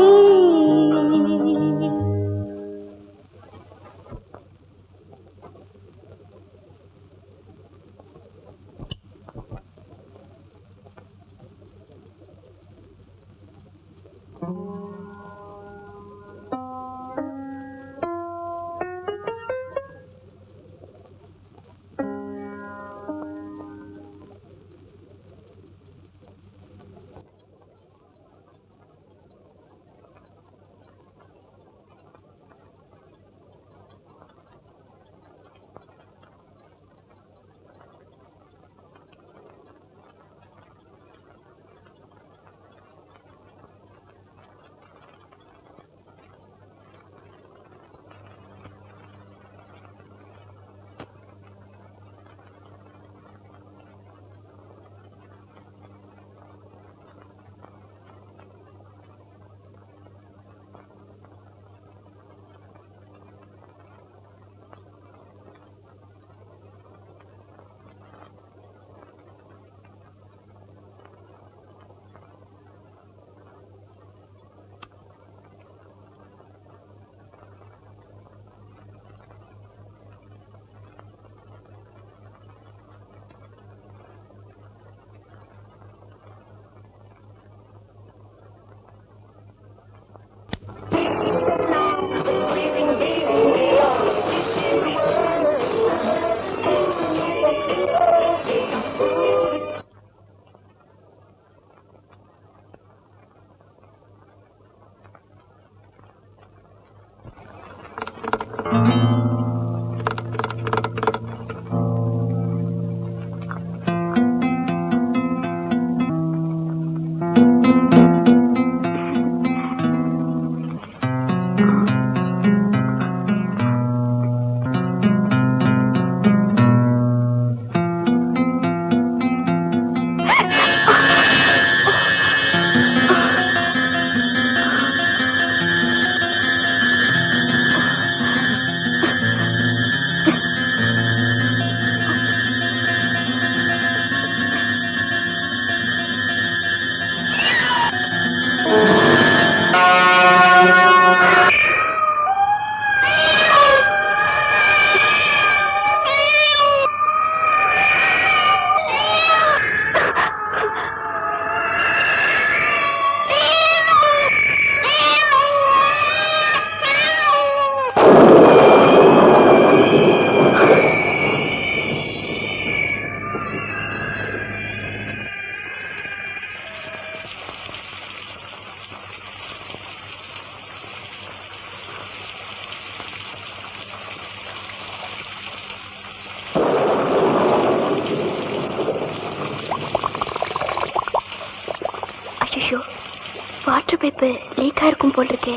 Speaker 7: வாட்டர் பைப்பு லீக் ஆயிருக்கும் போல் இருக்கே.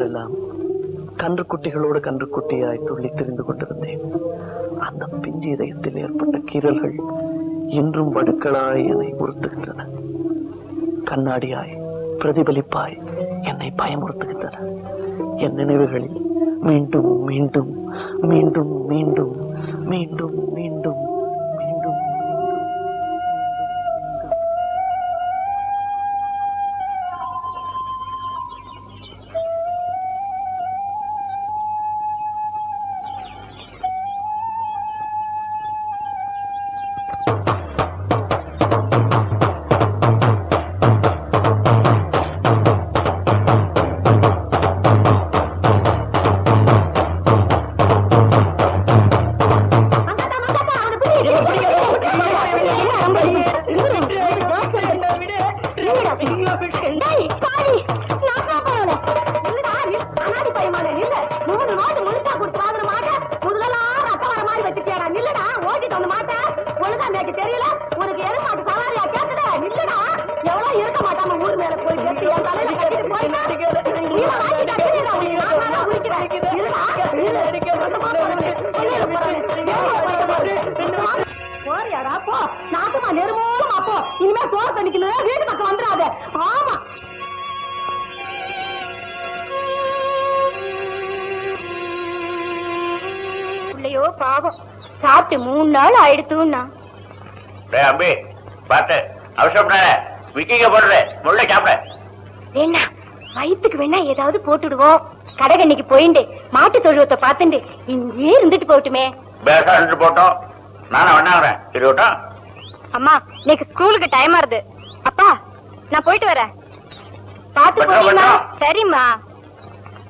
Speaker 2: நாட்களெல்லாம் கன்று குட்டிகளோடு கன்று குட்டியாய் துள்ளி திரிந்து கொண்டிருந்தேன். அந்த பிஞ்சு இதயத்தில் ஏற்பட்ட கீறல்கள் இன்றும் வடுக்களாய் என்னை உறுத்துகின்றன. கண்ணாடியாய் பிரதிபலிப்பாய் என்னை பயமுறுத்துகின்றன. என் நினைவுகளில் மீண்டும் மீண்டும் மீண்டும் மீண்டும் மீண்டும் மீண்டும் மீண்டும்
Speaker 5: பாவம் சாப்பிட்டு 3 நாள் ஆயிடுத்துன்னா
Speaker 3: அம்பி பார்த்து அவசரப்பட விக்கிங்க போடுற முள்ள சாப்பிட
Speaker 5: வேணா வயிற்றுக்கு வேணா ஏதாவது போட்டுடுவோம். கடைகண்ணிக்கு போயிண்டு மாட்டு தொழுவத்தை பார்த்துட்டு இங்கே இருந்துட்டு போட்டுமே.
Speaker 3: பேசா இருந்து போட்டோம். நானும் வேணாங்கிறேன் இருக்கட்டும்.
Speaker 5: அம்மா இன்னைக்கு ஸ்கூலுக்கு டைம் ஆறுது. அப்பா நான் போயிட்டு வரேன். பார்த்து போறீங்களா? சரிம்மா.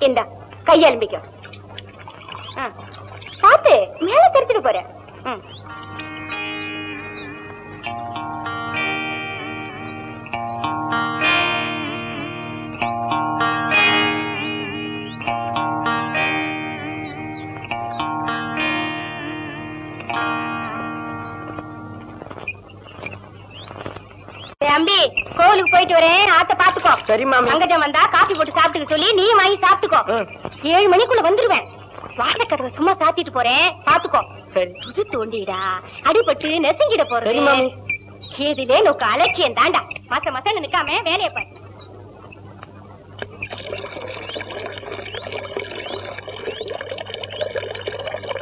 Speaker 5: இந்த கையெலும்பிக்க பார்த்து மேல தெரிஞ்சிட்டு போறேன். தம்பி கோவிலுக்கு போயிட்டு வரேன். ஆத்த பாத்துக்கோ.
Speaker 6: சரி மாமி.
Speaker 5: அங்கஜம் வந்தா காபி போட்டு சாப்பிட்டுக்க சொல்லி நீ வாங்கி சாப்பிட்டுக்கோ. 7 மணிக்குள்ள வந்துருவேன். வாழைக்கதவை சும்மா சாத்திட்டு போறேன், பாத்துக்கோ. புது தோண்டிடா அடிபட்டு நெசுங்கிட போறேன். ஏதிலே நோக்க அலட்சியம் தாண்டா. மாசம் மாசம் நிக்காம வேலையை பாரு.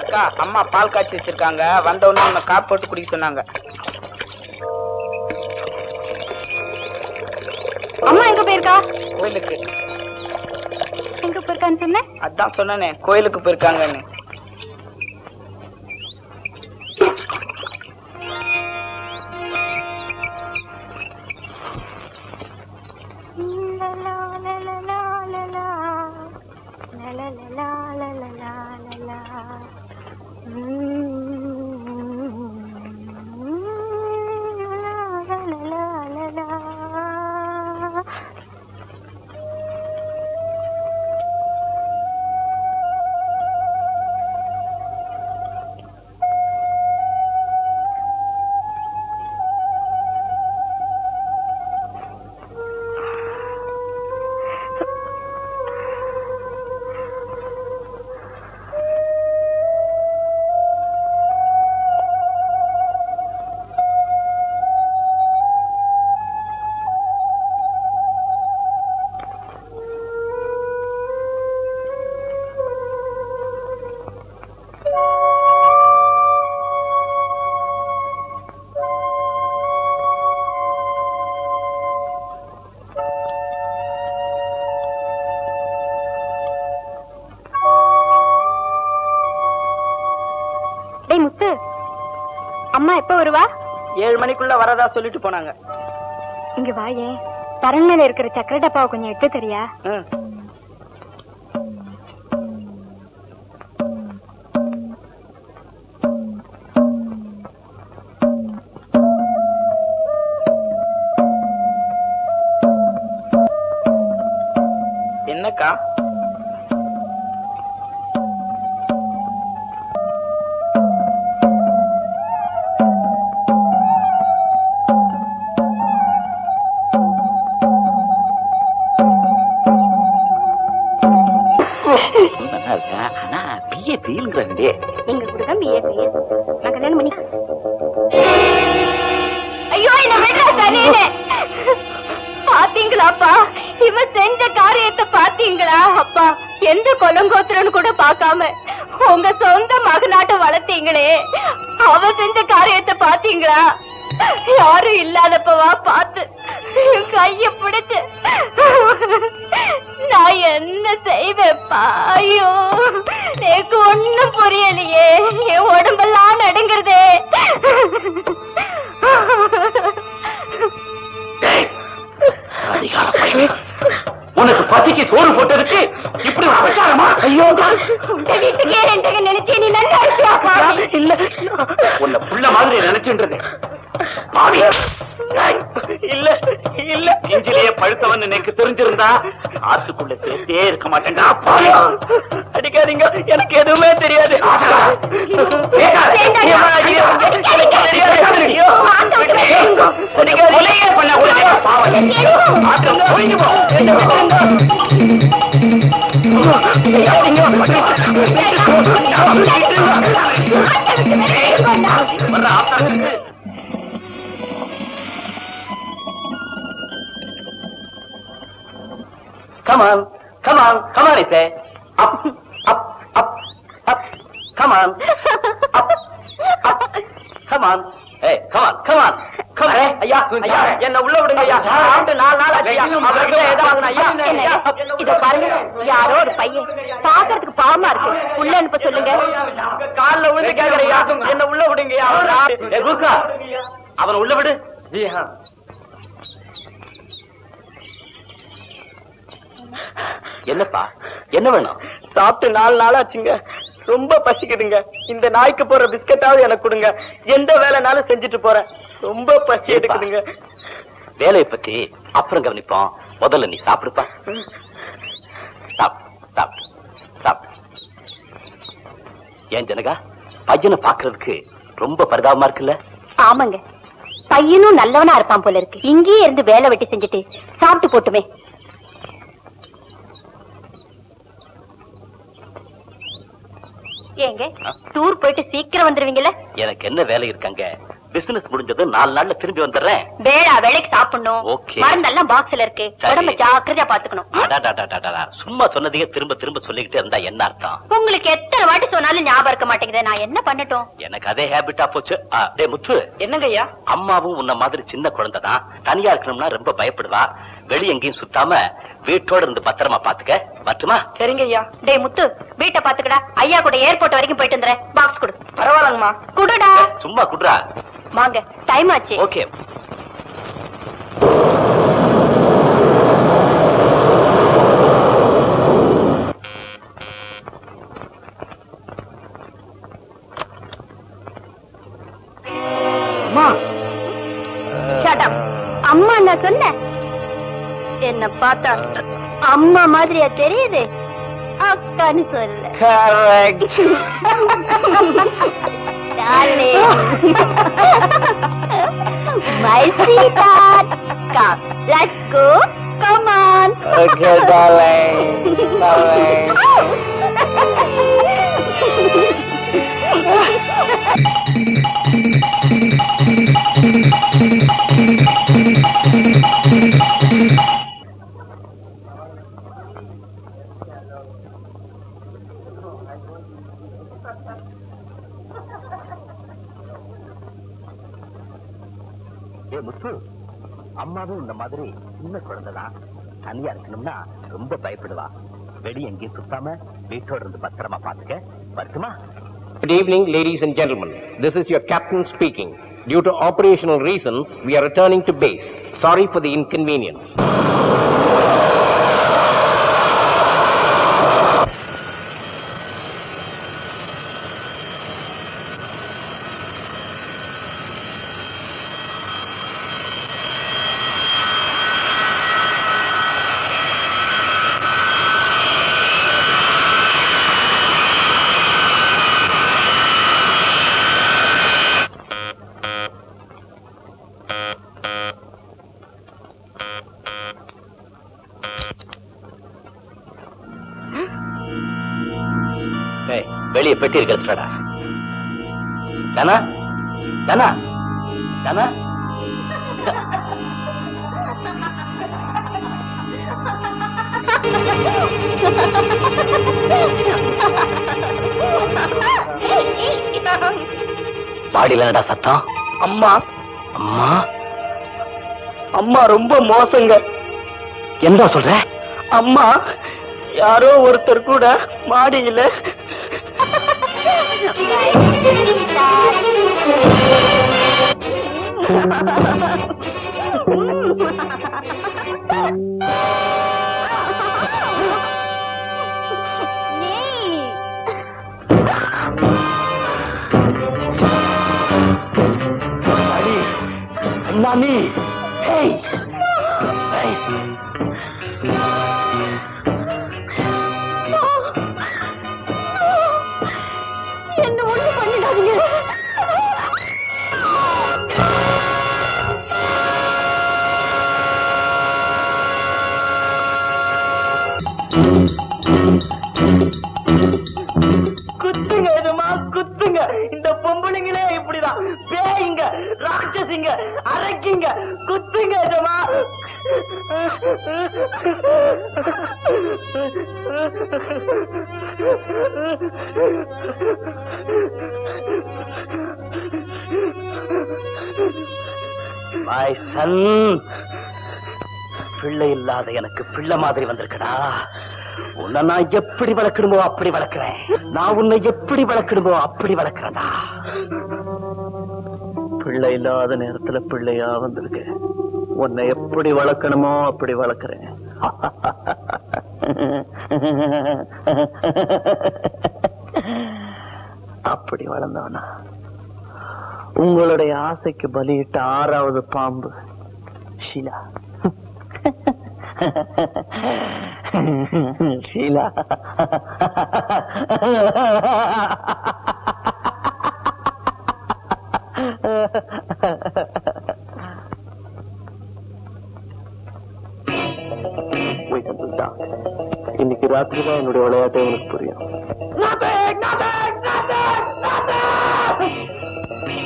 Speaker 6: அக்கா அம்மா பால் காய்ச்சி வச்சிருக்காங்க. வந்த உடனே உன்னை காப்பி போட்டு குடிக்க சொன்னாங்க.
Speaker 5: அம்மா எங்க போயிருக்கா?
Speaker 6: கோயிலுக்கு.
Speaker 5: எங்க போயிருக்கான்னு சொன்ன?
Speaker 6: அதான் சொன்னனே கோயிலுக்கு போயிருக்காங்கன்னு.
Speaker 5: அம்மா எப்ப வருவா?
Speaker 6: 7 மணிக்குள்ள வரதா சொல்லிட்டு போனாங்க.
Speaker 5: இங்க வாயே. பரன் மேல இருக்கிற சக்கரை டப்பாவை கொஞ்சம் எடுத்து தெரியா?
Speaker 6: என்னக்கா?
Speaker 1: ஆனா பிஏ பீல்ங்கிறாங்க.
Speaker 5: எங்க கூட தான் பிஏ நான் கல்யாணம் பண்ணி. ஐயோ என்ன விடுறா தனியே. பாத்தீங்களாப்பா இவன் செஞ்ச காரியத்தை பாத்தீங்களா? அப்பா எந்த கொலங்கோத்திரன்னு கூட பாக்காம உங்க சொந்த மகனாட்ட வளர்த்தீங்களே, அவ செஞ்ச காரியத்தை பாத்தீங்களா? யாரும் இல்லாதப்பவா பார்த்து கைய பிடிச்சு நான் என்ன செய்வேப்பா? ஐயோ எனக்கு ஒண்ணும் புரியலையே, என் உடம்பெல்லாம் நடுங்கிறதே.
Speaker 3: உனக்கு பசிக்கு சோறு போட்டதுக்கு இப்படி அபச்சாரமா? ஐயோ
Speaker 5: உங்க வீட்டுக்கே ரெண்டக நினைச்சே நீ நல்லா இருக்கியாப்பா?
Speaker 3: இல்ல உன்னை புள்ள மாதிரி நினைச்சுன்றது. இல்ல இல்ல நெஞ்சிலேயே பழுத்தவன் எனக்கு தெரிஞ்சிருந்தா ஆத்துக்குள்ள சேர்த்தே இருக்க மாட்டேன்டா. அடிக்காதீங்க, எனக்கு எதுவுமே தெரியாது.
Speaker 1: Come on, come on, come on, I say. Up, up, up, up. Come on. Up, up. Come on. Hey, come on, come on. Come on. ஐயா, ஐயா, என்ன உள்ள விடுங்க ஐயா. 4 நாள் ஆச்சு. அவர்கிட்ட ஏதாவது ஐயா.
Speaker 5: இத பாருங்க, யாரோ ஒரு பையன் பாக்குறதுக்கு பாவமா இருக்கு, உள்ள அனுப்ப சொல்லுங்க.
Speaker 1: கால்ல விழுந்து கேக்குறையா, என்ன உள்ள விடுங்கய்யா. அவனை உள்ள விடு. என்னப்பா, என்ன வேணும்?
Speaker 2: சாப்பிட்டு 4 நாள் ஆச்சுங்க, ரொம்ப பசிக்குதுங்க. இந்த நாய்க்கு போற பிஸ்கட்டாவது எனக்கு கொடுங்க. எந்த வேலைனாலும் செஞ்சுட்டு போறேன், ரொம்ப பசி எடுக்குதுங்க.
Speaker 1: வேலையை பத்தி அப்புறம் கவனிப்போம், முதல்ல நீ சாப்பிடுப்பா. ஏன் ஜனகா, பையனை பாக்குறதுக்கு ரொம்ப பரிதாபமா இருக்குல்ல?
Speaker 5: ஆமாங்க, பையனும் நல்லவனா இருப்பான் போல இருக்கு. இங்கேயே இருந்து வேலை வெட்டி செஞ்சுட்டு சாப்பிட்டு போட்டுமே. ஏங்க டூர் போயிட்டு சீக்கிரம் வந்துருவீங்கல்ல?
Speaker 1: எனக்கு என்ன வேலை இருக்காங்க, பிசினஸ் முடிஞ்சது 4 நாள்ல திரும்பி வந்துடுறேன்.
Speaker 5: வேலைக்கு சாப்பிடணும். மருந்தெல்லாம் பாக்ஸ்ல இருக்கு, உடம்ப ஜாக்கிரதையா பாத்துக்கணும்.
Speaker 1: சும்மா சொன்னதையே திரும்ப திரும்ப சொல்லிக்கிட்டே இருந்தா என்ன அர்த்தம்?
Speaker 5: உங்களுக்கு எத்தனை வாட்டி சொன்னாலும் ஞாபகம் இருக்க மாட்டேங்குது, நான் என்ன பண்ணட்டும்?
Speaker 1: எனக்கு அதே ஹேபிட்டா போச்சு. டேய் முத்து,
Speaker 2: என்னங்க ஐயா?
Speaker 1: அம்மாவும் உன்ன மாதிரி சின்ன குழந்தை தான், தனியா இருக்கணும்னா ரொம்ப பயப்படுவா. வெளிய எங்கேயும் சுத்தாம வீட்டோட இருந்து பத்திரமா பாத்துக்க, வரட்டுமா?
Speaker 2: சரிங்க ஐயா.
Speaker 5: டேய் முத்து, வீட்டை பாத்துக்கடா. ஐயா கூட ஏர்போர்ட் வரைக்கும் போயிட்டு வந்துறேன். பாக்ஸ் கொடு.
Speaker 2: பரவாயில்லங்கம்மா.
Speaker 5: குடுடா.
Speaker 1: சும்மா குடுறா.
Speaker 5: வாங்க, டைம் ஆச்சு.
Speaker 1: ஓகே.
Speaker 5: அம்மா நான் சொன்ன என்ன பார்த்தா அம்மா மாதிரியா தெரியுது? அக்கான்னு சொல்ல. My sweetheart, come, let's go, come on.
Speaker 1: Okay, darling, darling. முத்து, அம்மாவும் இந்த மாதிரி சின்ன குழந்தைதான், தனியா இருக்கணும்னா ரொம்ப பயப்படுவா. வெளிய எங்கேயும் சுத்தாம வீட்டோட இருந்து பத்திரமா பாத்துக்க, வரட்டுமா?
Speaker 8: Good evening, ladies and gentlemen. This is your captain speaking. Due to operational reasons, we are returning to base. Sorry for the inconvenience.
Speaker 3: வெளியே பெட்டி இருக்கிறதுடா. தானா தானா தானா பாடியில என்னடா சத்தம்?
Speaker 2: அம்மா
Speaker 3: அம்மா
Speaker 2: அம்மா ரொம்ப மோசங்க.
Speaker 3: என்ன சொல்ற?
Speaker 2: அம்மா யாரோ ஒருத்தர் கூட மாடியில
Speaker 3: நானி
Speaker 5: என்ன ஒண்ணு பண்ணிடாதீங்க.
Speaker 2: குத்துங்க எதுமா குத்துங்க. இந்த பொம்பளைங்களே இப்படிதான் பேய்ங்க, ராட்சசிங்க, அரைக்கிங்க. குத்துங்க எதுமா.
Speaker 3: My son, பிள்ளை இல்லாத எனக்கு பிள்ளை மாதிரி வந்திருக்கடா. உன்னை நான் எப்படி வளர்க்கணுமோ அப்படி வளர்க்கிறேன். நான் உன்னை எப்படி வளர்க்கணுமோ அப்படி வளர்க்கிறேன்டா.
Speaker 2: பிள்ளை இல்லாத நேரத்துல பிள்ளையா வந்திருக்கு. உன்னை எப்படி வளர்க்கணுமோ அப்படி வளர்க்கிறேன். அப்படி வளர்ந்தவனா உங்களுடைய ஆசைக்கு பலியிட்ட 6வது பாம்பு ஷீலா. ஷீலா இன்னைக்கு ராத்திரி தான் என்னுடைய விளையாட்டை உனக்கு புரியும்.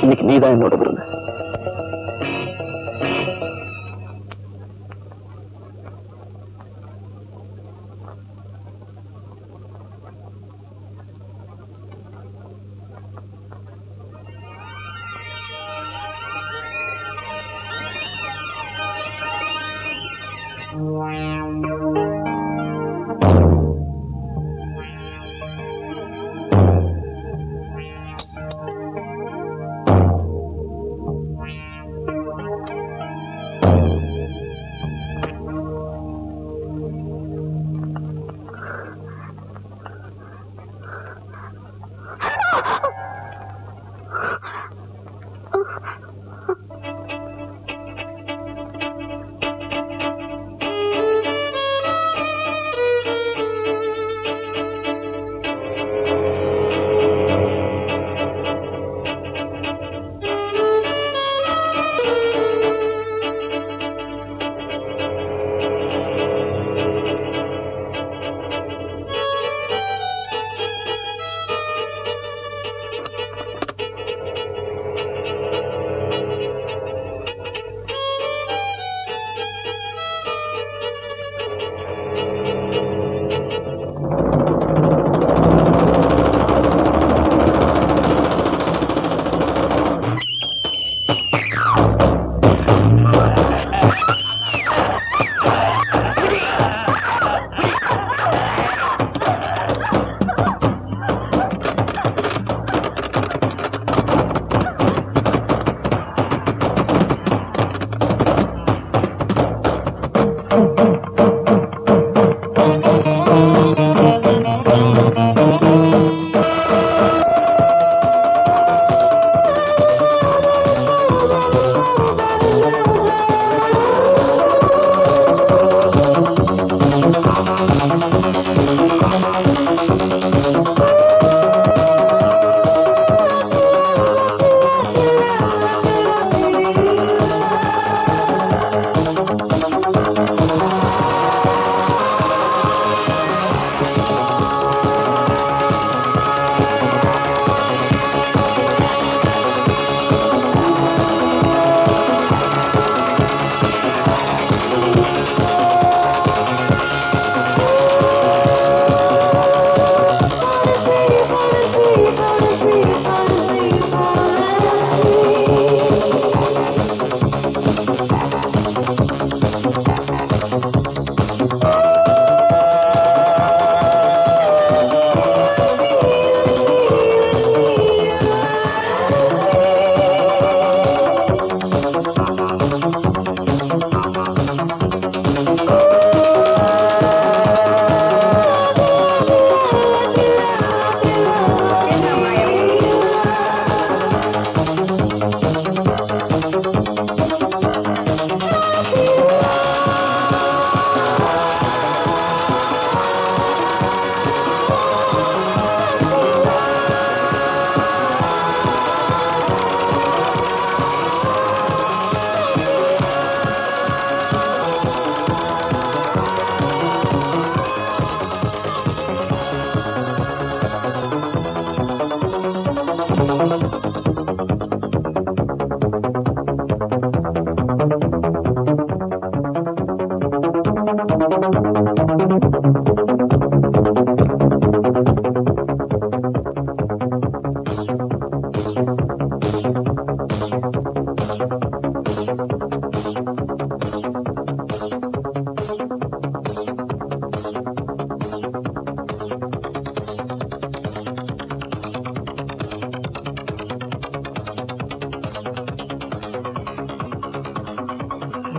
Speaker 2: இன்னைக்கு நீதான் என்னோட விருது.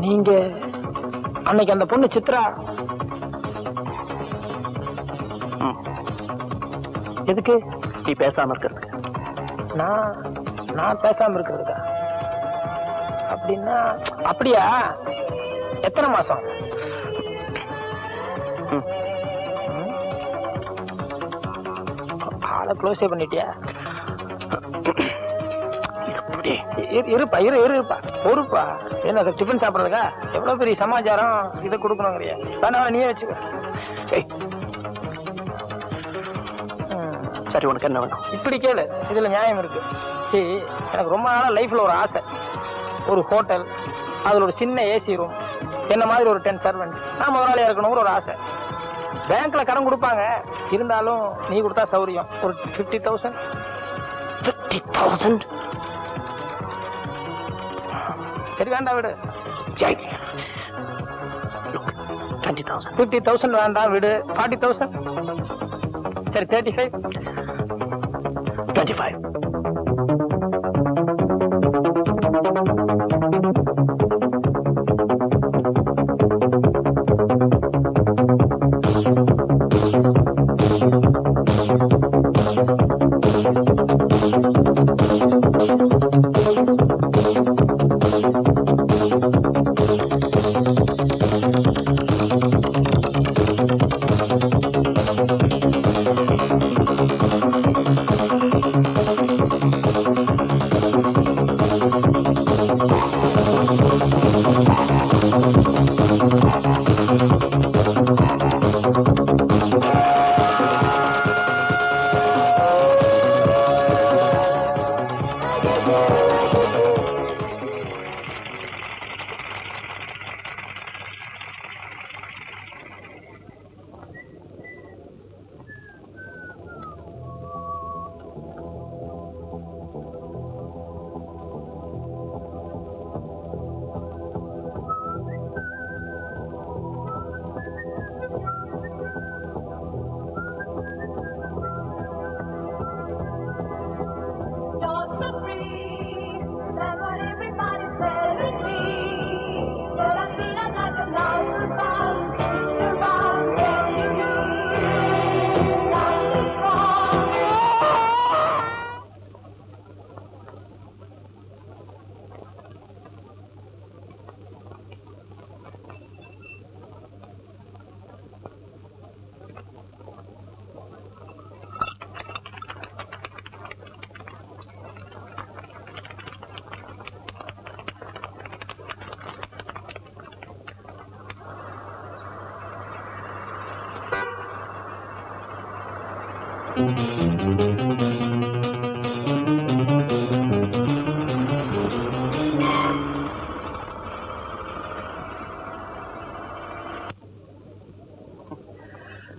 Speaker 6: நீங்க அன்னைக்கு அந்த பொண்ணு சித்ரா எதுக்கு
Speaker 2: நீ பேசாம இருக்கிறதுக்கு.
Speaker 6: நான் பேசாம இருக்கிறதுக்கா? அப்படின்னா அப்படியா? எத்தனை மாசம்? ஆளை க்ளோஸே பண்ணிட்டியா? இருப்பா இருப்பா பொறுப்பா. என்ன டிஃபன் சாப்பிடுறதுக்கா? எவ்வளவு பெரிய சமாச்சாரம் இதை கொடுக்கணுங்கிறியா? வேணா நீயே வச்சுக்க.
Speaker 2: சரி, உனக்கு என்ன வேணும்?
Speaker 6: இப்படி கேளு, இதுல நியாயம் இருக்கு. சரி, எனக்கு ரொம்ப நாளா லைஃப்ல ஒரு ஆசை. ஒரு ஹோட்டல், அதுல ஒரு சின்ன ஏசி ரூம், என்ன மாதிரி ஒரு 10 சர்வெண்ட், நான் முதலாளியா இருக்கணுங்கிற ஒரு ஆசை. பேங்க்ல கடன் கொடுப்பாங்க, இருந்தாலும் நீ கொடுத்தா சௌரியம். ஒரு 50,000.
Speaker 2: 50,000?
Speaker 6: சரி வேண்டாம் விடு.
Speaker 2: 20,000.
Speaker 6: 50,000 வேண்டாம் விடு. 40,000. சரி 35.
Speaker 2: 25.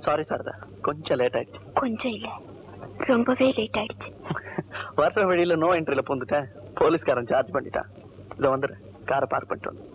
Speaker 2: சாரி சாரதா, கொஞ்சம் லேட் ஆயிடுச்சு.
Speaker 5: கொஞ்சம் இல்ல, ரொம்பவே லேட் ஆயிடுச்சு.
Speaker 2: வர்ற வழியில நோ என்ட்ரில பூந்துட்டேன். போலீஸ்காரன் சார்ஜ் பண்ணிட்டான். இதை வந்துடு, காரை பார்க் பண்ணிட்டு வந்து.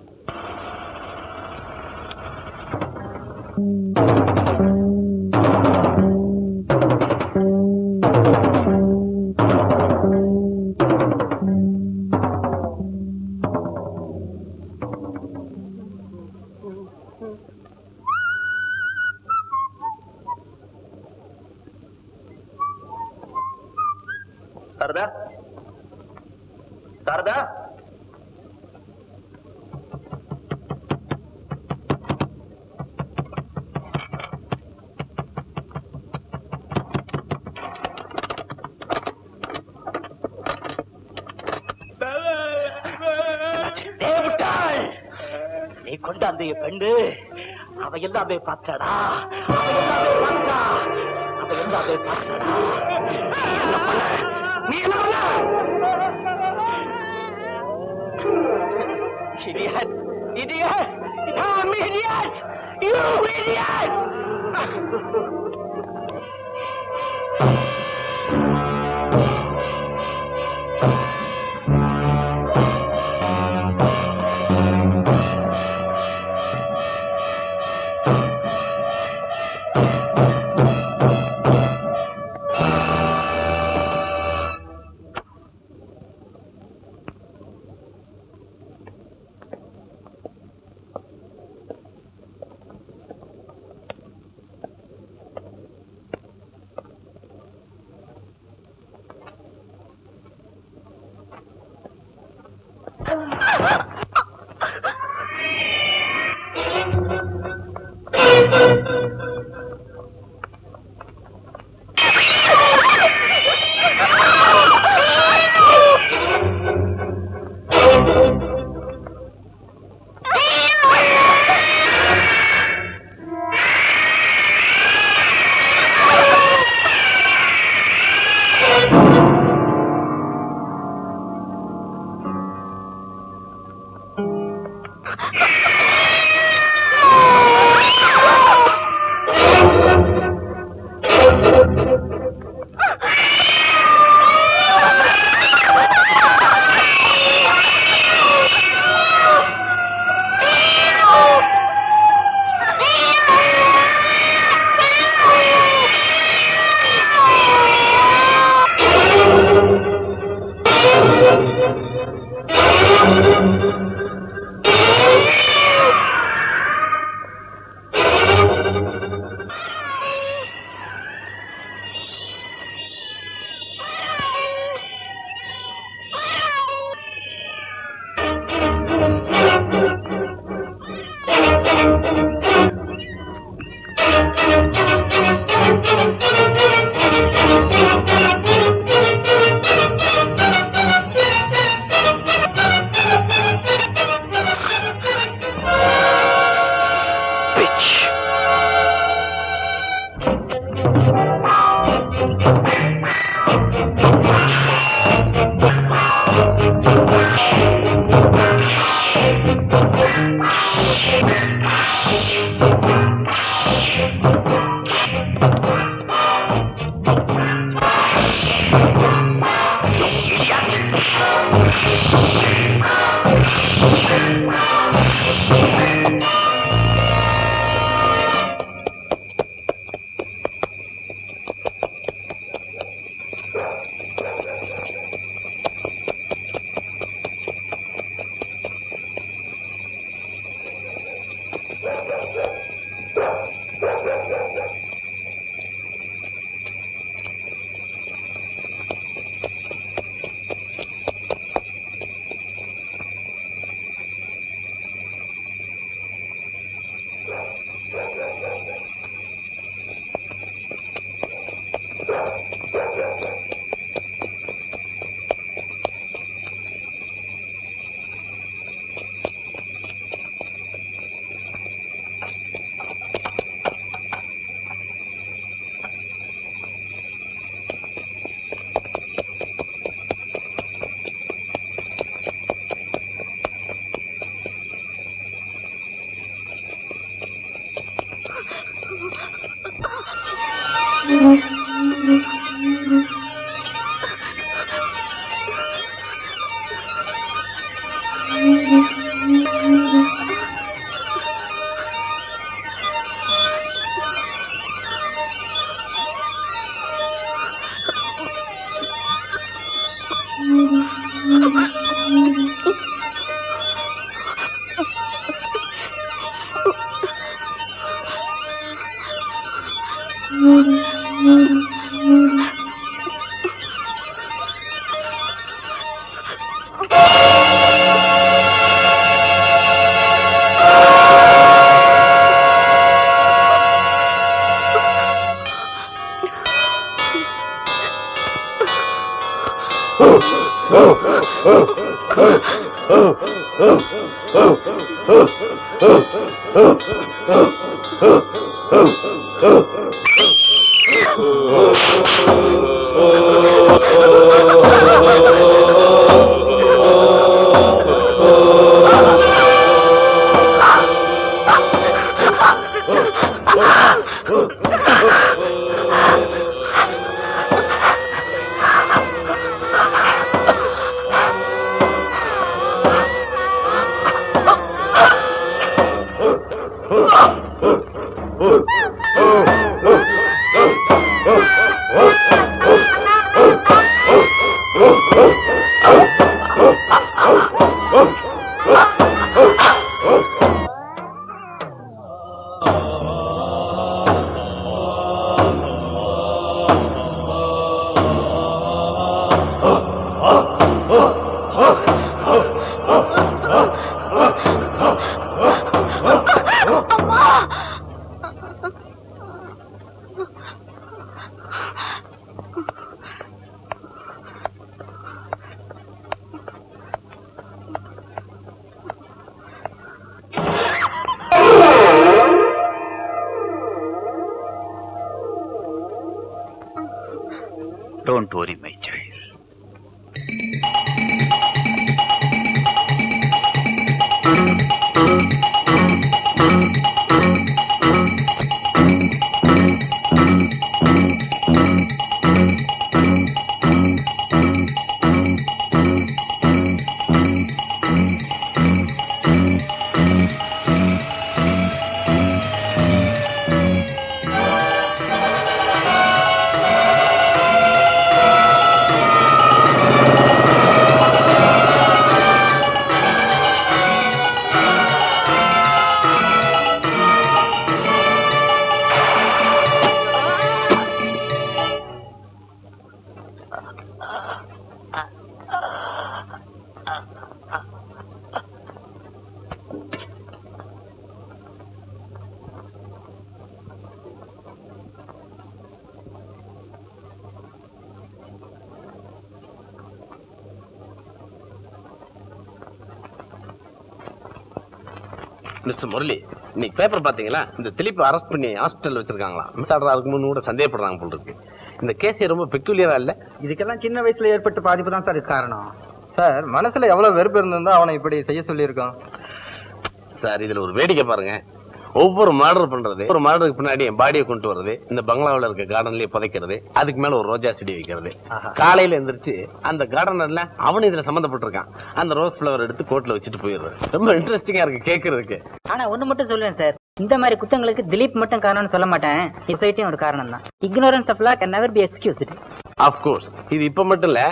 Speaker 2: சாரதா, சாரதா,
Speaker 1: நீ கொண்டாந்து பெண்ணு அவ எல்லாமே பார்த்தாடா.
Speaker 6: நீ என்ன பண்ண? Idiot! Idiot! I'm idiot! You idiot!
Speaker 3: Don't worry, my child.
Speaker 8: Mister Murali, இன்னைக்கு பேப்பர் பாத்தீங்களா? இந்த திலீப் அரெஸ்ட் பண்ணி ஹாஸ்பிட்டல் வச்சிருக்காங்களா? மிஸ் ஆர்டர் இருக்குன்னு கூட சந்தேகப்படுறாங்க போல இருக்கு. இந்த கேஸே ரொம்ப பெக்குலியரா இல்ல?
Speaker 6: இதுக்கெல்லாம் சின்ன வயசுல ஏற்பட்ட பாதிப்பு தான் சார் காரணம். சார் மனசுல எவ்வளவு வெறுப்பு இருந்திருந்தா அவனை இப்படி செய்ய சொல்லியிருக்கான்.
Speaker 8: சார் இதுல ஒரு வேடிக்கை பாருங்க. ஒவ்வொரு மர்டர் பண்றது, ஒரு மர்டருக்கு பின்னாடி என் பாடியை கொண்டு வர்றது, இந்த பங்களாவில் இருக்க கார்டன்லயே புதைக்கிறது, அதுக்கு மேல ஒரு ரோஜா செடி வைக்கிறது. காலையில எந்திரிச்சு அந்த கார்டனர்ல அவனு இதுல சம்பந்தப்பட்டிருக்கான். அந்த ரோஸ் ஃபிளவர் எடுத்து கோட்ல வச்சுட்டு போயிடுறது. ரொம்ப இன்ட்ரெஸ்டிங்கா இருக்கு கேட்கறதுக்கு.
Speaker 9: ஆனா ஒண்ணு மட்டும் சொல்லுவேன் சார், இந்த மாதிரி குத்தங்களுக்கு திலீப் மட்டும் காரணம்னு சொல்ல மாட்டேன். சொசைட்டியும் ஒரு காரணம் தான். Ignorance of law can never be excused.
Speaker 8: Of course. இது இப்ப மட்டும் இல்ல,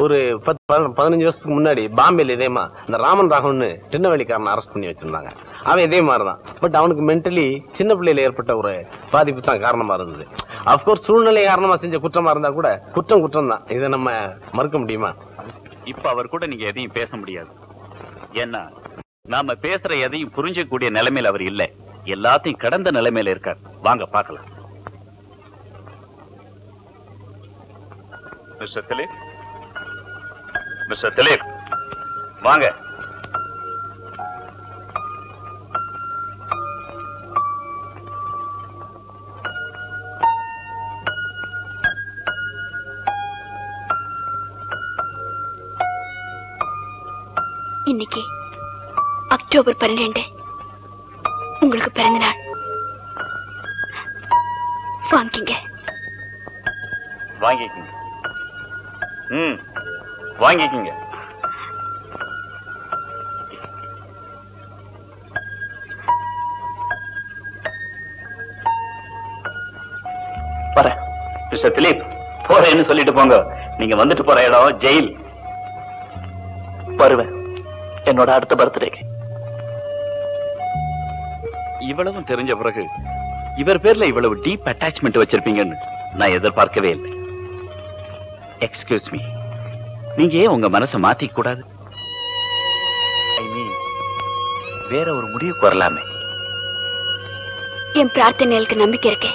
Speaker 8: ஒரு 15 வருஷத்துக்கு முன்னாடி பாம்பேல இதேமா இந்த ராமன் ராகவன் சின்னவெளிக்காரனை அரெஸ்ட் பண்ணி வச்சிருந்தாங்க. அவன் இதே மாதிரிதான். பட் அவனுக்கு மென்டலி சின்ன பிள்ளையில ஏற்பட்ட ஒரு பாதிப்பு தான் காரணமா இருந்தது. அப்கோர்ஸ் சூழ்நிலை காரணமா செஞ்ச குற்றமா இருந்தா கூட குற்றம் குற்றம் தான். இதை நம்ம மறுக்க முடியுமா?
Speaker 3: இப்ப அவர் கூட நீங்க எதையும் பேச முடியாது. ஏன்னா நாம பேசுற எதையும் புரிஞ்சக்கூடிய நிலைமையில அவர் இல்ல. எல்லாத்தையும் கடந்த நிலைமையில இருக்கார். வாங்க பார்க்கலாம். மிஸ்டர் திலீப், மிஸ்டர் திலீப் வாங்க.
Speaker 5: இன்னைக்கு அக்டோபர் 12 உங்களுக்கு பிறந்த நாள். வாங்கிங்க.
Speaker 3: வாங்கிக்கங்க. வாங்கிக்கங்க.
Speaker 2: வரேன்.
Speaker 3: மிஸ்டர் திலீப் போறேன்னு சொல்லிட்டு போங்க. நீங்க வந்துட்டு போற இடம் ஜெயில்.
Speaker 2: வருவேன் என்னோட அடுத்த பர்த்டேக்கு.
Speaker 3: இவ்வளவும் தெரிஞ்ச பிறகு இவர் பேர்ல இவ்வளவு டீப் அட்டாச்மெண்ட் வச்சிருப்பீங்கன்னு நான் எதிர்பார்க்கவே இல்லை. எக்ஸ்கியூஸ் மீ, நீங்க ஏன் உங்க மனசை மாத்திக்க கூடாது? ஐ மீன் வேற ஒரு முடிவுக்கு வரலாமே.
Speaker 5: என் பிரார்த்தனைகளுக்கு நம்பிக்கை இருக்கு.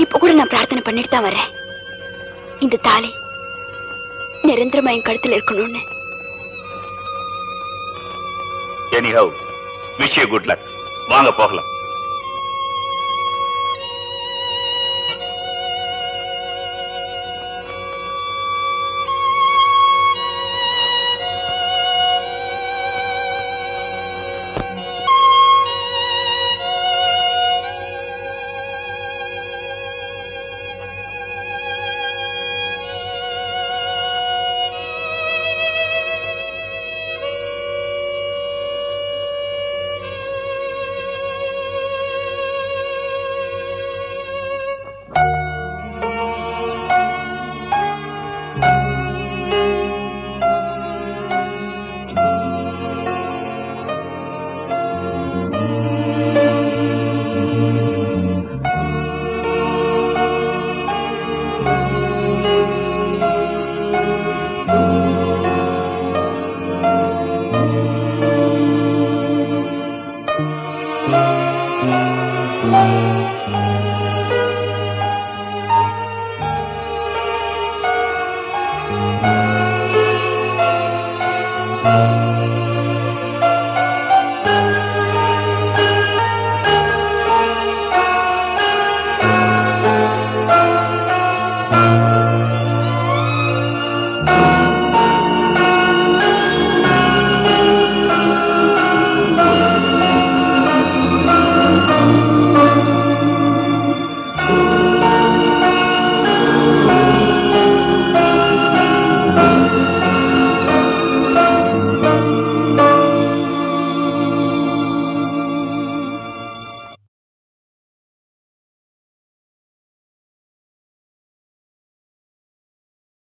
Speaker 5: இப்ப கூட நான் பிரார்த்தனை பண்ணிட்டு தான் வரேன். இந்த தாலி நிரந்தரமா என் கழுத்துல இருக்கணும்னு.
Speaker 3: Anyhow, wish you good luck. வாங்க போகலாம்.